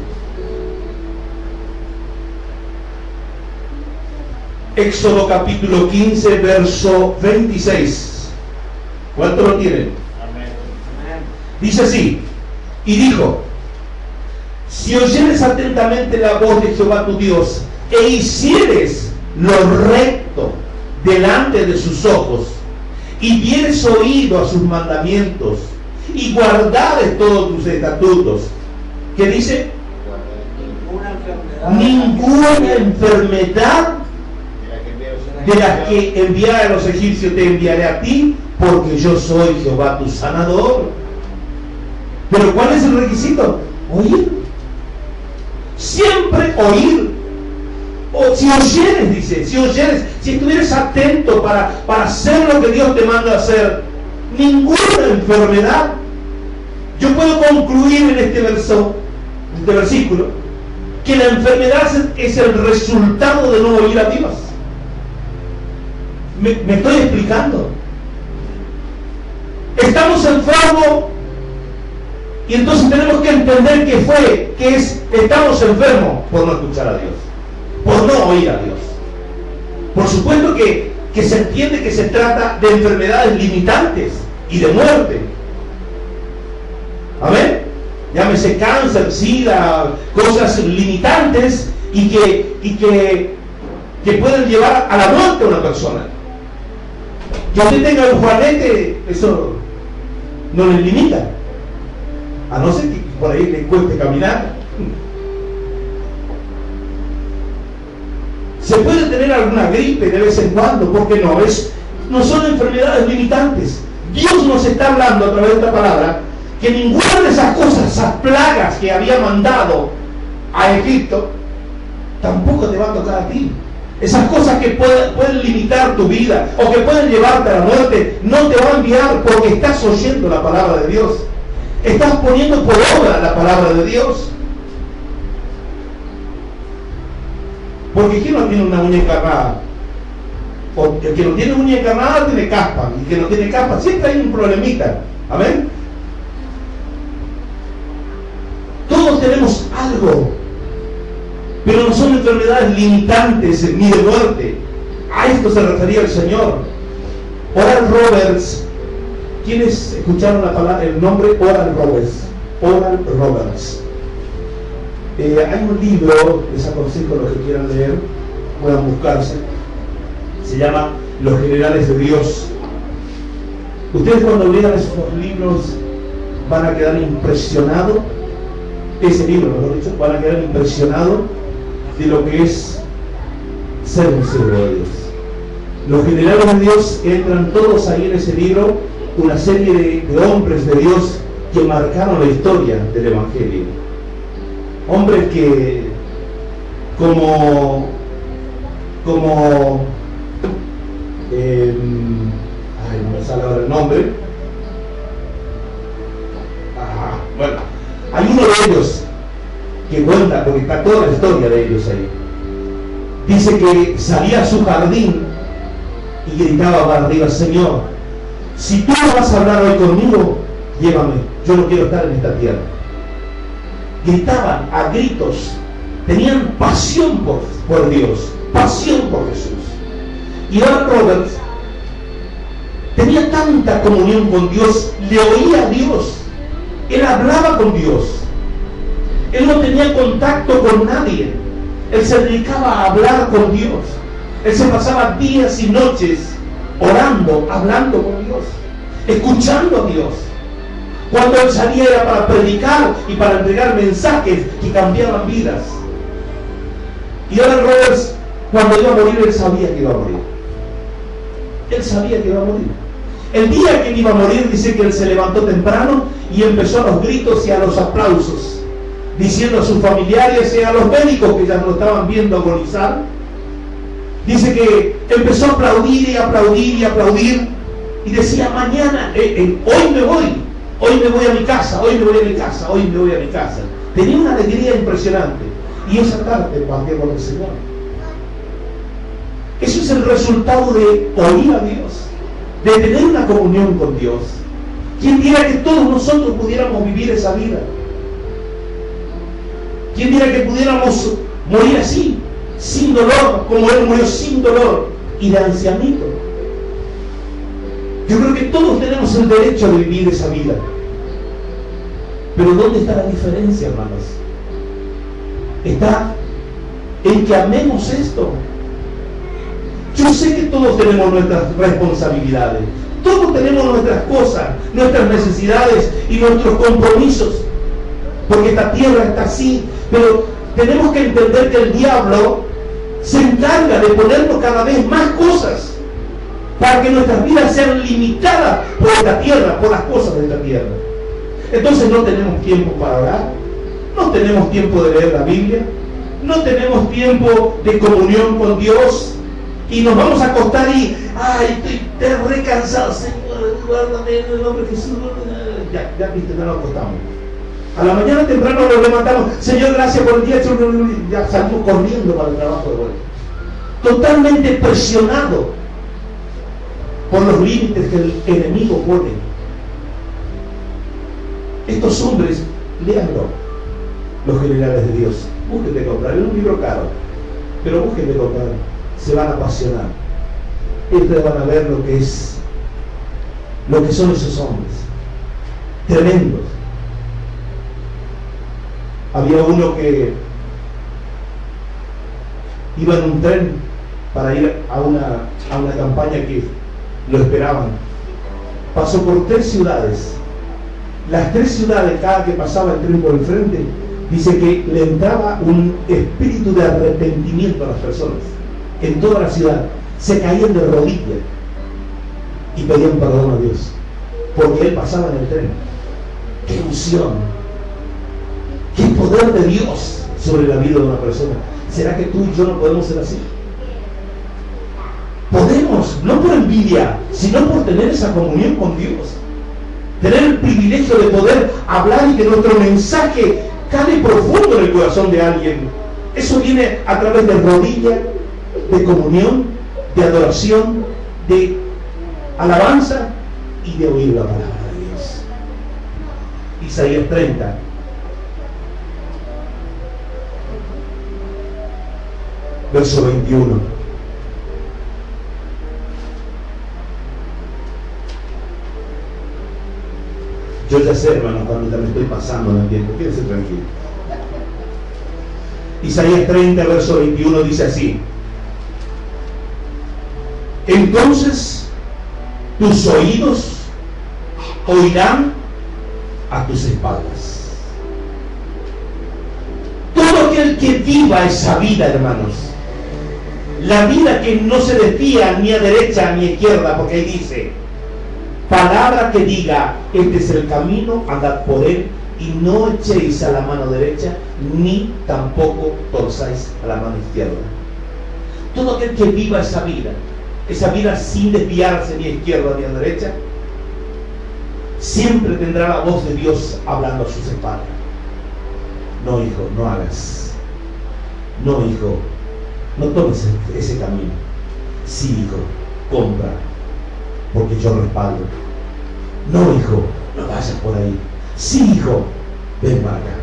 Éxodo capítulo 15, verso 26. ¿Cuánto lo tienen? Amén. Dice así: y dijo: si oyeres atentamente la voz de Jehová tu Dios, e hicieres lo recto delante de sus ojos, y dieres oído a sus mandamientos, y guardares todos tus estatutos. ¿Qué dice? Ninguna enfermedad de las que enviaré a los egipcios te enviaré a ti, porque yo soy Jehová tu sanador. Pero ¿cuál es el requisito? Oír. Siempre oír. O si oyeres, dice, si estuvieras atento para hacer lo que Dios te manda hacer, ninguna enfermedad. Yo puedo concluir en este versículo, que la enfermedad es el resultado de no oír a Dios. Me estoy explicando. Estamos enfermos y entonces tenemos que entender que estamos enfermos por no escuchar a Dios, por no oír a Dios. Por supuesto que se entiende que se trata de enfermedades limitantes y de muerte. Amén. Llámese cáncer, sida, cosas limitantes y que pueden llevar a la muerte a una persona. Que usted tenga un juanete, eso no le limita, a no ser que por ahí le cueste caminar. Se puede tener alguna gripe de vez en cuando, ¿por qué no? No son enfermedades limitantes. Dios nos está hablando a través de esta palabra que ninguna de esas cosas, esas plagas que había mandado a Egipto, tampoco te va a tocar a ti. Esas cosas que pueden limitar tu vida o que pueden llevarte a la muerte, no te va a enviar, porque estás oyendo la palabra de Dios. Estás poniendo por obra la palabra de Dios. Porque ¿quién no tiene una uña encarnada? O el que no tiene uña encarnada tiene caspa, y el que no tiene caspa siempre hay un problemita. Amén. Todos tenemos algo, pero no son enfermedades limitantes ni de muerte. A esto se refería el Señor. Oral Roberts. ¿Quiénes escucharon el nombre Oral Roberts? Oral Roberts. Hay un libro, les aconsejo los que quieran leer, puedan buscarse. Se llama Los Generales de Dios. Ustedes cuando lean esos libros van a quedar impresionados. Ese libro, mejor dicho, van a quedar impresionados de lo que es ser un siervo de Dios. Los generales de Dios entran todos ahí en ese libro, una serie de hombres de Dios que marcaron la historia del Evangelio. Hombres que como no me sale ahora el nombre. Bueno, hay uno de ellos que cuenta, porque está toda la historia de ellos ahí. Dice que salía a su jardín y gritaba para arriba: Señor, si tú no vas a hablar hoy conmigo, llévame, yo no quiero estar en esta tierra. Gritaban a gritos, tenían pasión por Dios, pasión por Jesús. Y Oral Roberts tenía tanta comunión con Dios, le oía a Dios, él hablaba con Dios, él no tenía contacto con nadie, Él se dedicaba a hablar con Dios. Él se pasaba días y noches orando, hablando con Dios, escuchando a Dios. Cuando él salía era para predicar y para entregar mensajes que cambiaban vidas. Y Oral Roberts, cuando iba a morir, él sabía que iba a morir. Él sabía que iba a morir. El día que él iba a morir, dice que él se levantó temprano y empezó a los gritos y a los aplausos, diciendo a sus familiares y a los médicos que ya lo estaban viendo agonizar. Dice que empezó a aplaudir y aplaudir y aplaudir y decía: mañana, hoy me voy a mi casa, hoy me voy a mi casa, hoy me voy a mi casa. Tenía una alegría impresionante. Y esa tarde partió con el Señor. Eso es el resultado de oír a Dios, de tener una comunión con Dios. ¿Quién diera que todos nosotros pudiéramos vivir esa vida? ¿Quién diera que pudiéramos morir así, sin dolor, como Él murió sin dolor y de ancianito? Yo creo que todos tenemos el derecho de vivir esa vida. Pero ¿dónde está la diferencia, hermanos? Está en que amemos esto. Yo sé que todos tenemos nuestras responsabilidades, todos tenemos nuestras cosas, nuestras necesidades y nuestros compromisos, porque esta tierra está así. Pero tenemos que entender que el diablo se encarga de ponernos cada vez más cosas para que nuestras vidas sean limitadas por esta tierra, por las cosas de esta tierra. Entonces no tenemos tiempo para orar, no tenemos tiempo de leer la Biblia, no tenemos tiempo de comunión con Dios, y nos vamos a acostar y estoy re cansado, Señor, guárdame en el nombre de Jesús. Ya viste, ya nos acostamos. A la mañana temprano nos levantamos: Señor, gracias por el día. Ya salimos corriendo para el trabajo de vuelta, totalmente presionado por los límites que el enemigo pone. Estos hombres, léanlo, los generales de Dios, busquen de comprar, es un libro caro, pero busquen de comprar, se van a apasionar. Ustedes van a ver lo que son esos hombres, tremendos. Había uno que iba en un tren para ir a una campaña que lo esperaban. Pasó por 3 ciudades. Las 3 ciudades, cada que pasaba el tren por el frente, dice que le entraba un espíritu de arrepentimiento a las personas. En toda la ciudad se caían de rodillas y pedían perdón a Dios, porque Él pasaba en el tren. ¡Qué unción! ¡Qué poder de Dios sobre la vida de una persona! ¿Será que tú y yo no podemos ser así? Podemos, no por envidia, sino por tener esa comunión con Dios. Tener el privilegio de poder hablar y que nuestro mensaje cale profundo en el corazón de alguien. Eso viene a través de rodillas, de comunión, de adoración, de alabanza y de oír la palabra de Dios. Isaías 30. Verso 21. Yo ya sé, hermano, cuando ya me estoy pasando en el tiempo, quédese tranquilo. Isaías 30, verso 21 dice así: entonces tus oídos oirán a tus espaldas. Todo aquel que viva esa vida, hermanos, la vida que no se desvía ni a derecha ni a izquierda, porque ahí dice: palabra que diga, este es el camino, andad por él, y no echéis a la mano derecha, ni tampoco torzáis a la mano izquierda. Todo aquel que viva esa vida sin desviarse ni a izquierda ni a derecha, siempre tendrá la voz de Dios hablando a sus espaldas. No, hijo, no hagas. No, hijo, no tomes ese camino. Sí, hijo, compra, porque yo respaldo. No, hijo, no vayas por ahí. Sí, hijo, ven para acá.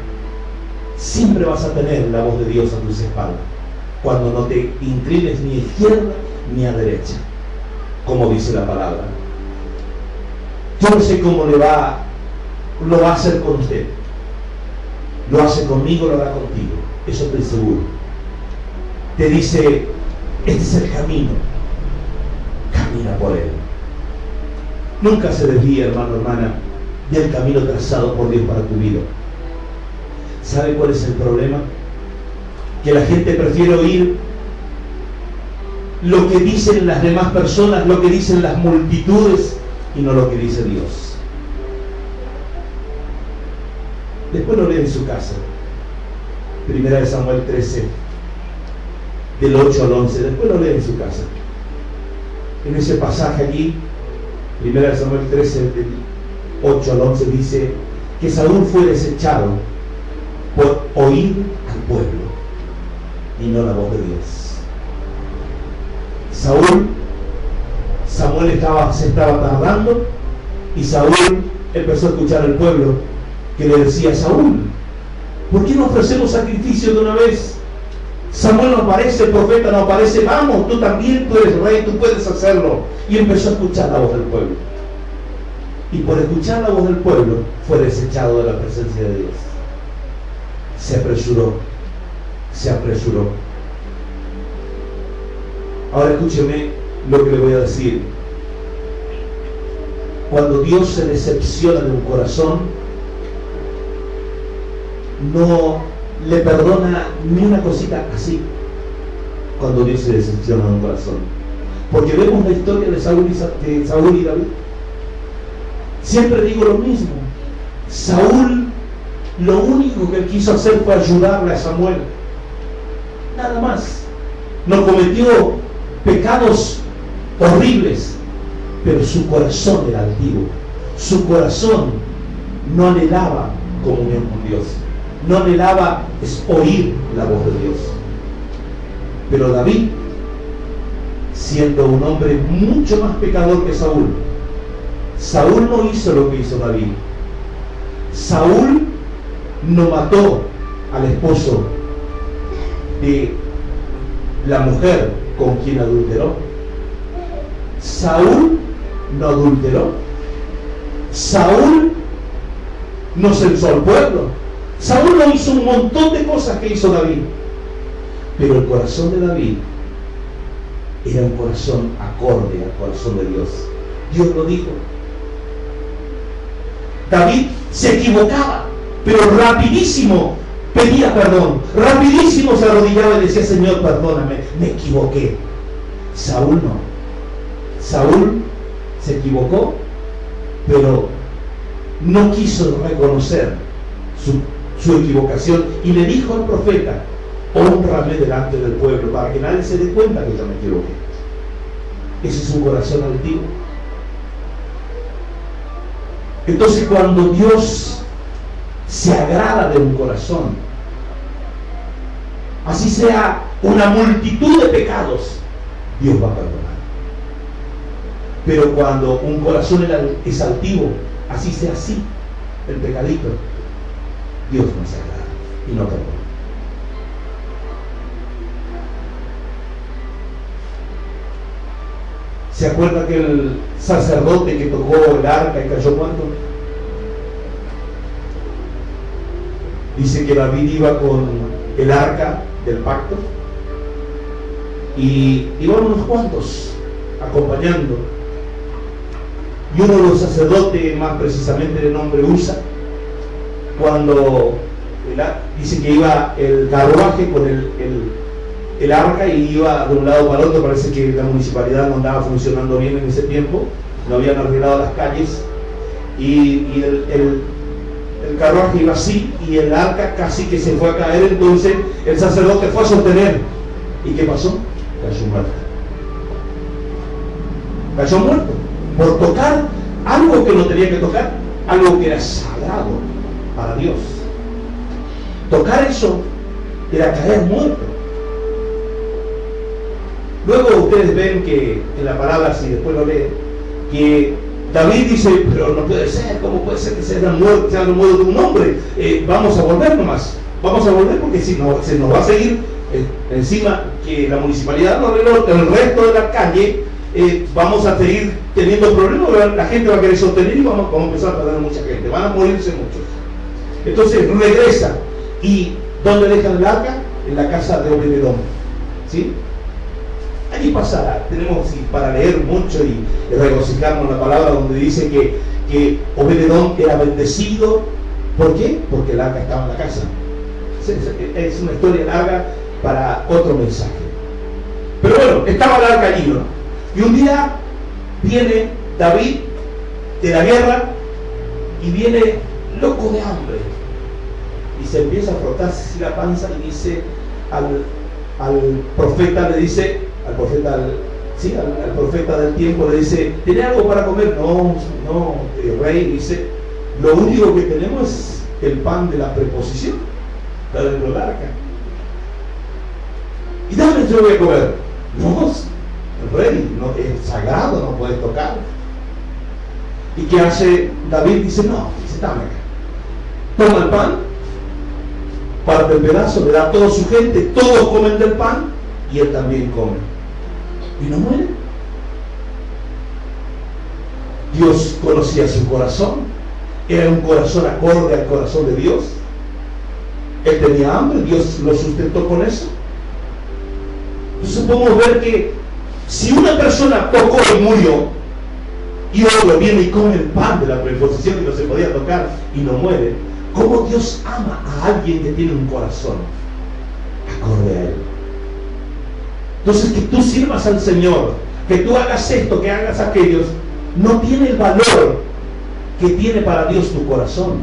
Siempre vas a tener la voz de Dios a tus espaldas, cuando no te inclines ni a izquierda ni a derecha, como dice la palabra. Yo no sé cómo lo va a hacer con usted. Lo hace conmigo, lo hará contigo, eso estoy seguro. te dice, este es el camino, camina por él. Nunca se desvíe, hermano, hermana, del camino trazado por Dios para tu vida. ¿Sabe cuál es el problema? Que la gente prefiere oír lo que dicen las demás personas, lo que dicen las multitudes, y no lo que dice Dios. Después lo lee en su casa. Primera de Samuel 13, del 8 al 11. Después lo lee en su casa. En ese pasaje allí, Primera de Samuel 13, del 8 al 11, dice que Saúl fue desechado por oír al pueblo y no la voz de Dios. Samuel se estaba tardando, y Saúl empezó a escuchar al pueblo que le decía: Saúl, ¿por qué no ofrecemos sacrificio de una vez? Samuel no aparece, el profeta no aparece, vamos, tú también, tú eres rey, tú puedes hacerlo. Y empezó a escuchar la voz del pueblo, y por escuchar la voz del pueblo fue desechado de la presencia de Dios. Se apresuró. Ahora escúcheme lo que le voy a decir. Cuando Dios se decepciona de un corazón, no le perdona ni una cosita así. Cuando Dios se decepciona de un corazón, porque vemos la historia de Saúl y David. Siempre digo lo mismo. Saúl, lo único que quiso hacer fue ayudarle a Samuel, nada más. No cometió pecados horribles, pero su corazón era altivo. Su corazón no anhelaba comunión con Dios, no anhelaba oír la voz de Dios. Pero David, siendo un hombre mucho más pecador que Saúl no hizo lo que hizo David. Saúl no mató al esposo de la mujer con quien adulteró. Saúl no adulteró. Saúl no censó al pueblo. Saúl no hizo un montón de cosas que hizo David. Pero el corazón de David era un corazón acorde al corazón de Dios. Dios lo dijo. David se equivocaba, pero rapidísimo pedía perdón, rapidísimo se arrodillaba y decía: Señor, perdóname, me equivoqué. Saúl no. Saúl se equivocó, pero no quiso reconocer su equivocación, y le dijo al profeta: hónrame delante del pueblo, para que nadie se dé cuenta que yo me equivoqué. Ese es un corazón altivo. Entonces, cuando Dios se agrada de un corazón, así sea una multitud de pecados, Dios va a perdonar. Pero cuando un corazón es altivo, así sea así, el pecadito, Dios no se agrada y no perdona. ¿Se acuerda que el sacerdote que tocó el arca y cayó muerto? Dice que David iba con el arca del pacto y iban unos cuantos acompañando, y uno de los sacerdotes, más precisamente de nombre Usa, cuando dice que iba el carruaje con el arca y iba de un lado para el otro. Parece que la municipalidad no andaba funcionando bien en ese tiempo, no habían arreglado las calles, y el carruaje iba así y el arca casi que se fue a caer. Entonces el sacerdote fue a sostener, ¿y qué pasó? Cayó muerto. Cayó muerto por tocar algo que no tenía que tocar, algo que era sagrado para Dios. Tocar eso era caer muerto. Luego ustedes ven que en la palabra, si después lo leen, que David dice: pero no puede ser, ¿cómo puede ser que se haya muerto de un hombre? Vamos a volver nomás, vamos a volver, porque si no, se nos va a seguir encima que la municipalidad no arregló el resto de la calle. Vamos a seguir teniendo problemas, la gente va a querer sostener y vamos a empezar a perder mucha gente, van a morirse muchos. Entonces regresa, y ¿dónde dejan el arca? En la casa de Obed-Edom. ¿Sí? Allí pasa, tenemos para leer mucho y regocijarnos en la palabra donde dice que Obed-Edom era bendecido. ¿Por qué? Porque el arca estaba en la casa. Es una historia larga para otro mensaje. Pero bueno, estaba el arca allí, ¿no? Y un día viene David de la guerra y viene loco de hambre. Y se empieza a frotarse la panza y dice al profeta, le dice, al profeta del tiempo le dice, ¿tiene algo para comer? No, el rey dice, lo único que tenemos es el pan de la preposición, la del arca. Y dame, yo voy a comer. No, el rey, no, es sagrado, no puedes tocar. ¿Y qué hace David? Dice, no, dice, dame acá. Toma el pan, parte el pedazo, le da a toda su gente, todos comen del pan y él también come. Y no muere. Dios conocía su corazón, era un corazón acorde al corazón de Dios. Él tenía hambre, Dios lo sustentó con eso. Entonces podemos ver que si una persona tocó y murió, y otro viene y come el pan de la preposición que no se podía tocar y no muere, ¿cómo Dios ama a alguien que tiene un corazón acorde a Él? Entonces, que tú sirvas al Señor, que tú hagas esto, que hagas aquello, no tiene el valor que tiene para Dios tu corazón.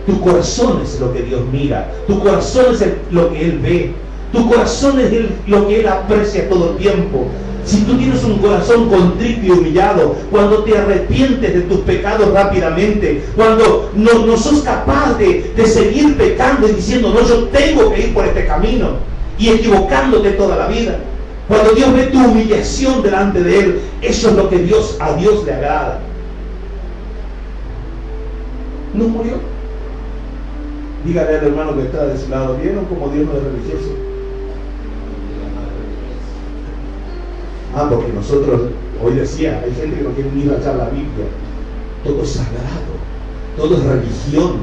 Tu corazón es lo que Dios mira, tu corazón es lo que Él ve, tu corazón es lo que Él aprecia todo el tiempo. Si tú tienes un corazón contrito y humillado, cuando te arrepientes de tus pecados rápidamente, cuando no sos capaz de seguir pecando y diciendo, no, yo tengo que ir por este camino, y equivocándote toda la vida, cuando Dios ve tu humillación delante de Él, eso es lo que a Dios le agrada. No murió. Dígale al hermano que está de su lado, ¿vieron cómo Dios no es religioso? Porque nosotros, hoy decía, hay gente que no quiere ni rayar la Biblia. Todo es sagrado, todo es religión,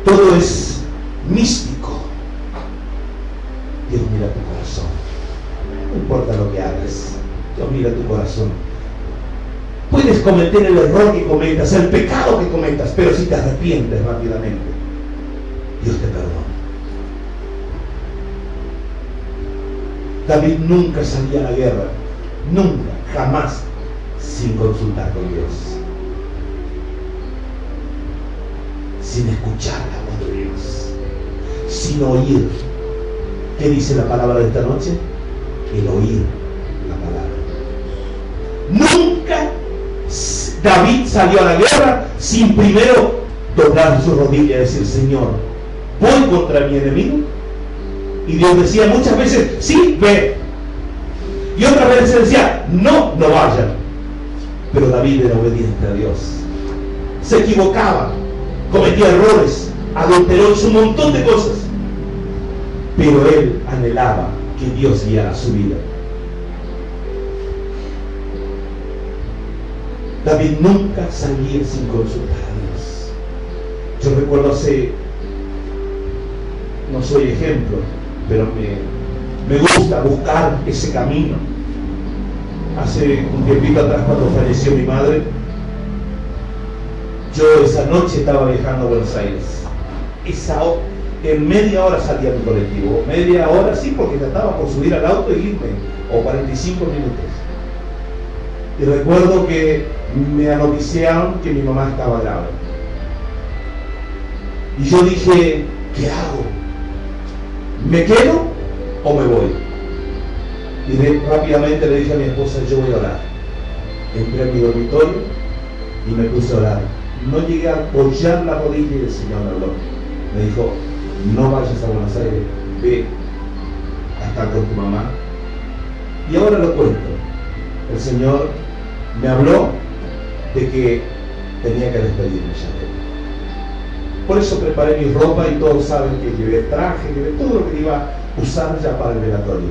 todo es místico. Dios mira tu corazón. No importa lo que hagas, Dios mira tu corazón. Puedes cometer el error que cometas, el pecado que cometas, pero si te arrepientes rápidamente, Dios te perdona. David nunca salía a la guerra, nunca, jamás, sin consultar con Dios, sin escuchar la voz de Dios, sin oír. ¿Qué dice la palabra de esta noche? El oír la palabra. Nunca David salió a la guerra sin primero doblar su rodilla y decir, Señor, voy contra mi enemigo. Y Dios decía muchas veces, sí, ve. Y otras veces decía, no vayan. Pero David era obediente a Dios. Se equivocaba, cometía errores, adulteró, hizo un montón de cosas. Pero él anhelaba que Dios guiara su vida. David nunca salía sin consultar a Dios. Yo recuerdo no soy ejemplo, pero me gusta buscar ese camino. Hace un tiempito atrás, cuando falleció mi madre, yo esa noche estaba viajando a Buenos Aires. En media hora salía mi colectivo, media hora sí, porque ya estaba por subir al auto y irme, o 45 minutos. Y recuerdo que me anoticiaron que mi mamá estaba grave. Y yo dije, ¿qué hago? ¿Me quedo o me voy? Y rápidamente le dije a mi esposa, yo voy a orar. Entré a mi dormitorio y me puse a orar. No llegué a apoyar la rodilla y el Señor me habló. Me dijo, no vayas a Buenos Aires, ve a estar con tu mamá. Y ahora lo cuento. El Señor me habló de que tenía que despedirme ya de él. Por eso preparé mi ropa y todos saben que llevé traje, llevé todo lo que iba a usar ya para el velatorio,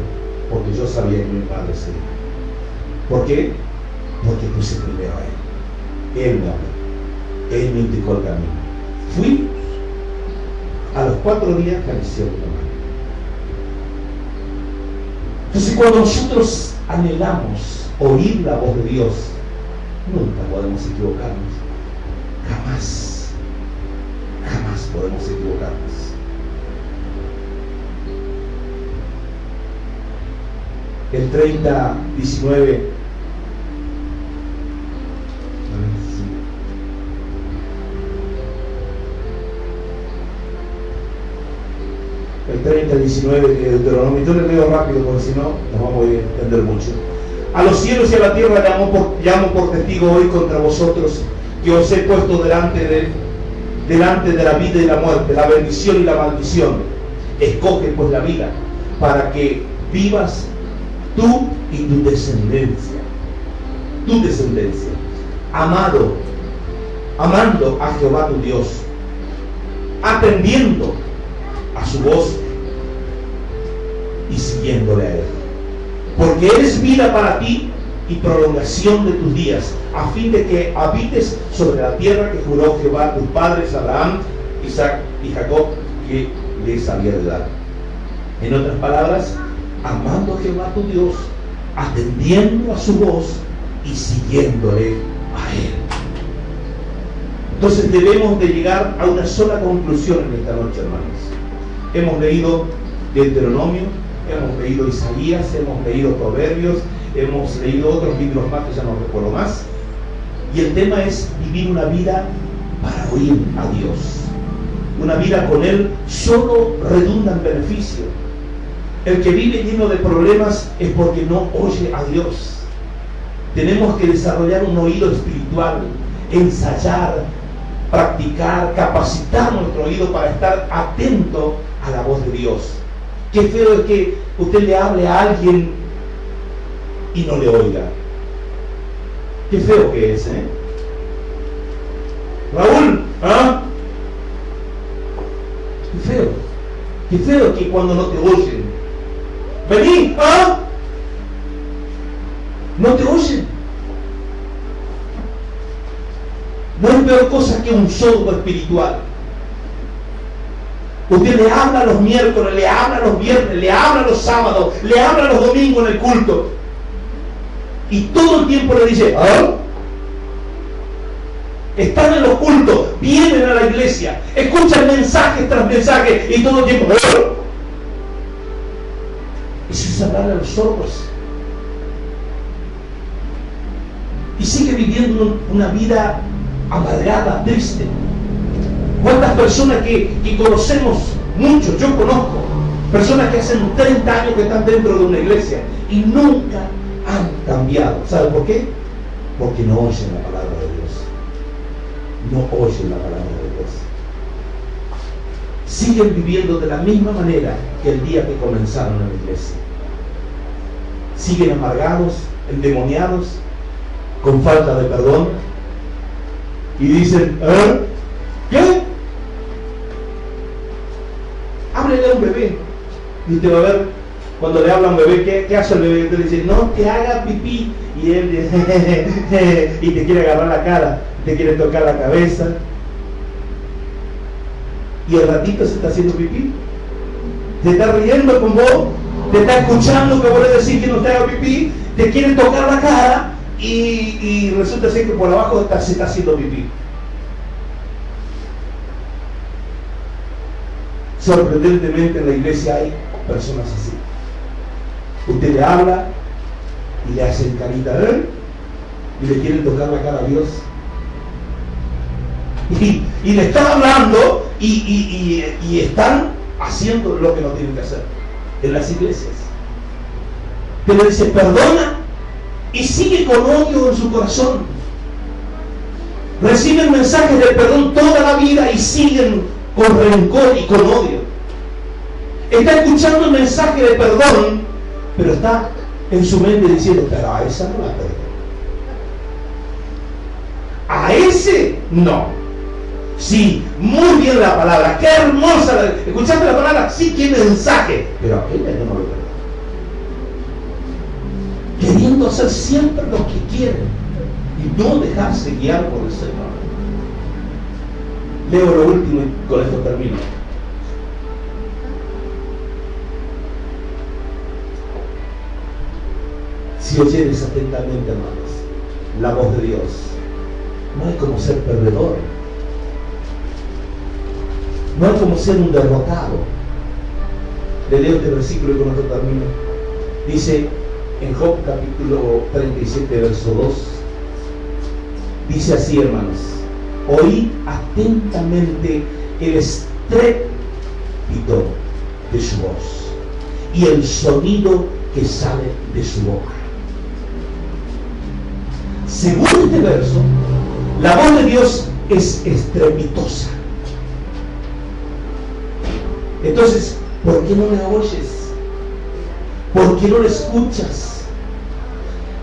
porque yo sabía que mi padre se iba. ¿Por qué? Porque puse primero a Él. Él me habló, Él me indicó el camino. Fui. A los 4 días falleció mi mamá. Entonces, cuando nosotros anhelamos oír la voz de Dios, nunca podemos equivocarnos. Jamás, jamás podemos equivocarnos. El 30:19. El 30:19 de Deuteronomio. Yo le leo rápido porque si no nos vamos a entender mucho. A los cielos y a la tierra llamo por testigo hoy contra vosotros, que os he puesto delante de la vida y la muerte, la bendición y la maldición. Escoge pues la vida, para que vivas tú y tu descendencia. Tu descendencia. Amando a Jehová tu Dios, atendiendo a su voz y siguiéndole a Él. Porque Él es vida para ti y prolongación de tus días, a fin de que habites sobre la tierra que juró Jehová a tus padres, Abraham, Isaac y Jacob, que les había de dar. En otras palabras, amando a Jehová tu Dios, atendiendo a su voz y siguiéndole a Él. Entonces debemos de llegar a una sola conclusión en esta noche, hermanos. Hemos leído Deuteronomio, hemos leído Isaías, hemos leído Proverbios, hemos leído otros libros más que ya no recuerdo más. Y el tema es vivir una vida para oír a Dios. Una vida con Él solo redunda en beneficio. El que vive lleno de problemas es porque no oye a Dios. Tenemos que desarrollar un oído espiritual, ensayar, practicar, capacitar nuestro oído para estar atento a la voz de Dios. Qué feo es que usted le hable a alguien y no le oiga. Qué feo que es, ¿eh? Raúl, ¿ah? Qué feo. Qué feo que cuando no te oyen. Vení, ¿ah? No te oyen. No hay peor cosa que un sordo espiritual. Usted le habla los miércoles, le habla los viernes, le habla los sábados, le habla los domingos en el culto. Y todo el tiempo le dice, ¿ah? Están en los cultos, vienen a la iglesia, escuchan mensajes tras mensajes y todo el tiempo, ¿ah? Eso es hablarle a los sordos. Y sigue viviendo una vida amargada, triste. ¿Cuántas personas que conocemos muchos? Yo conozco personas que hacen 30 años que están dentro de una iglesia y nunca han cambiado. ¿Sabe por qué? Porque no oyen la palabra de Dios. No oyen la palabra de Dios. Siguen viviendo de la misma manera que el día que comenzaron en la iglesia. Siguen amargados, endemoniados, con falta de perdón. Y dicen, ¿eh? ¿Qué? Háblele a un bebé. Y usted va a ver, cuando le habla a un bebé, ¿qué hace el bebé? Usted le dice, no te haga pipí. Y él dice, y te quiere agarrar la cara, te quiere tocar la cabeza. Y el ratito se está haciendo pipí. Te está riendo con vos, te está escuchando que vos le decís que no te haga pipí, te quiere tocar la cara y resulta ser que por abajo se está haciendo pipí. Sorprendentemente en la iglesia hay personas así. Usted le habla y le hacen carita a él y le quieren tocar la cara a Dios. Y le están hablando y están haciendo lo que no tienen que hacer en las iglesias. Pero dice, perdona y sigue con odio en su corazón. Reciben mensajes de perdón toda la vida y siguen con rencor y con odio. Está escuchando el mensaje de perdón, pero está en su mente diciendo, pero a esa no la perdono. A ese no. Sí, muy bien la palabra, qué hermosa. ¿Escuchaste la palabra? Sí, qué mensaje. Pero a ella yo no lo perdono. Queriendo hacer siempre lo que quieren y no dejarse guiar por el Señor. Leo lo último y con esto termino. Si oyeres atentamente, hermanos, la voz de Dios, no hay como ser perdedor, no hay como ser un derrotado. Le leo este versículo y con esto termino. Dice en Job capítulo 37, verso 2, dice así, hermanos: oí atentamente el estrépito de su voz y el sonido que sale de su boca. Según este verso, la voz de Dios es estrepitosa. Entonces, ¿por qué no la oyes? ¿Por qué no la escuchas?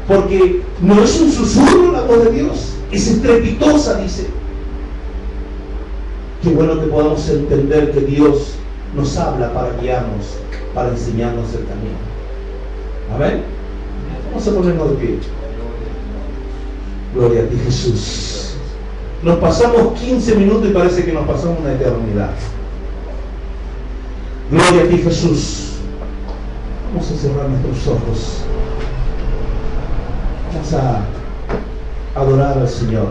Porque no es un susurro la voz de Dios, es estrepitosa, dice. Qué bueno que podamos entender que Dios nos habla para guiarnos, para enseñarnos el camino. Amén. Vamos a ponernos de pie. Gloria a ti, Jesús. Nos pasamos 15 minutos y parece que nos pasamos una eternidad. Gloria a ti, Jesús. Vamos a cerrar nuestros ojos. Vamos a adorar al Señor.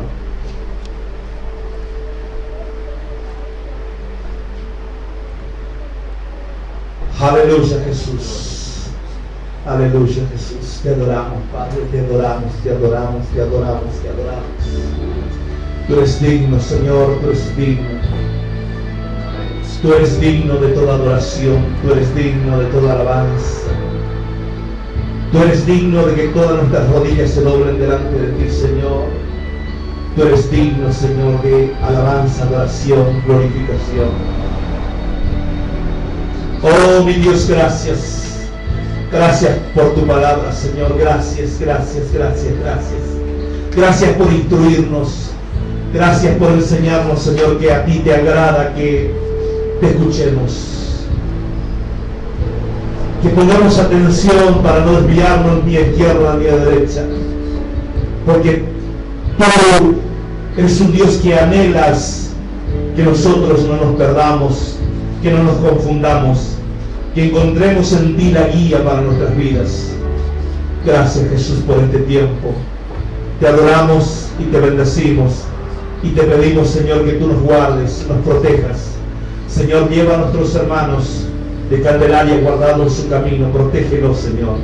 Aleluya, Jesús. Aleluya, Jesús. Te adoramos, Padre. Te adoramos, te adoramos, te adoramos, te adoramos. Tú eres digno, Señor. Tú eres digno. Tú eres digno de toda adoración. Tú eres digno de toda alabanza. Tú eres digno de que todas nuestras rodillas se doblen delante de ti, Señor. Tú eres digno, Señor, de alabanza, adoración, glorificación. Oh, mi Dios, gracias. Gracias por tu palabra, Señor. Gracias, gracias, gracias, gracias. Gracias por instruirnos. Gracias por enseñarnos, Señor, que a ti te agrada que te escuchemos. Que pongamos atención para no desviarnos ni a izquierda ni a derecha. Porque tú eres un Dios que anhelas que nosotros no nos perdamos, que no nos confundamos, que encontremos en ti la guía para nuestras vidas. Gracias, Jesús, por este tiempo. Te adoramos y te bendecimos y te pedimos, Señor, que tú nos guardes, nos protejas. Señor, lleva a nuestros hermanos de Candelaria guardados en su camino. Protégelos, Señor.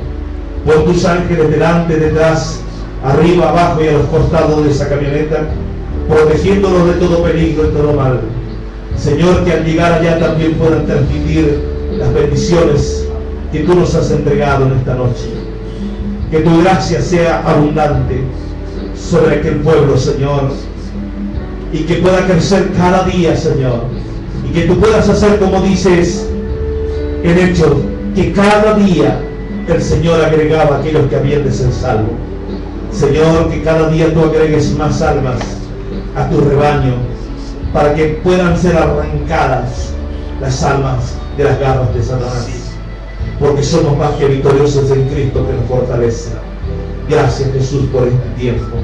Pon tus ángeles delante, detrás, arriba, abajo y a los costados de esa camioneta, protegiéndolos de todo peligro y todo mal. Señor, que al llegar allá también puedan transmitir las bendiciones que tú nos has entregado en esta noche. Que tu gracia sea abundante sobre aquel pueblo, Señor, y que pueda crecer cada día, Señor, y que tú puedas hacer como dices en Hechos, que cada día el Señor agregaba a aquellos que habían de ser salvos. Señor, que cada día tú agregues más almas a tu rebaño, para que puedan ser arrancadas las almas de las garras de Satanás, porque somos más que victoriosos en Cristo que nos fortalece. Gracias, Jesús, por este tiempo.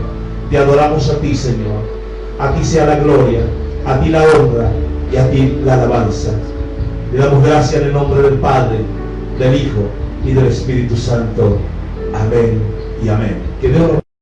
Te adoramos a ti, Señor. A ti sea la gloria, a ti la honra y a ti la alabanza. Le damos gracias en el nombre del Padre, del Hijo y del Espíritu Santo. Amén y amén. Que Dios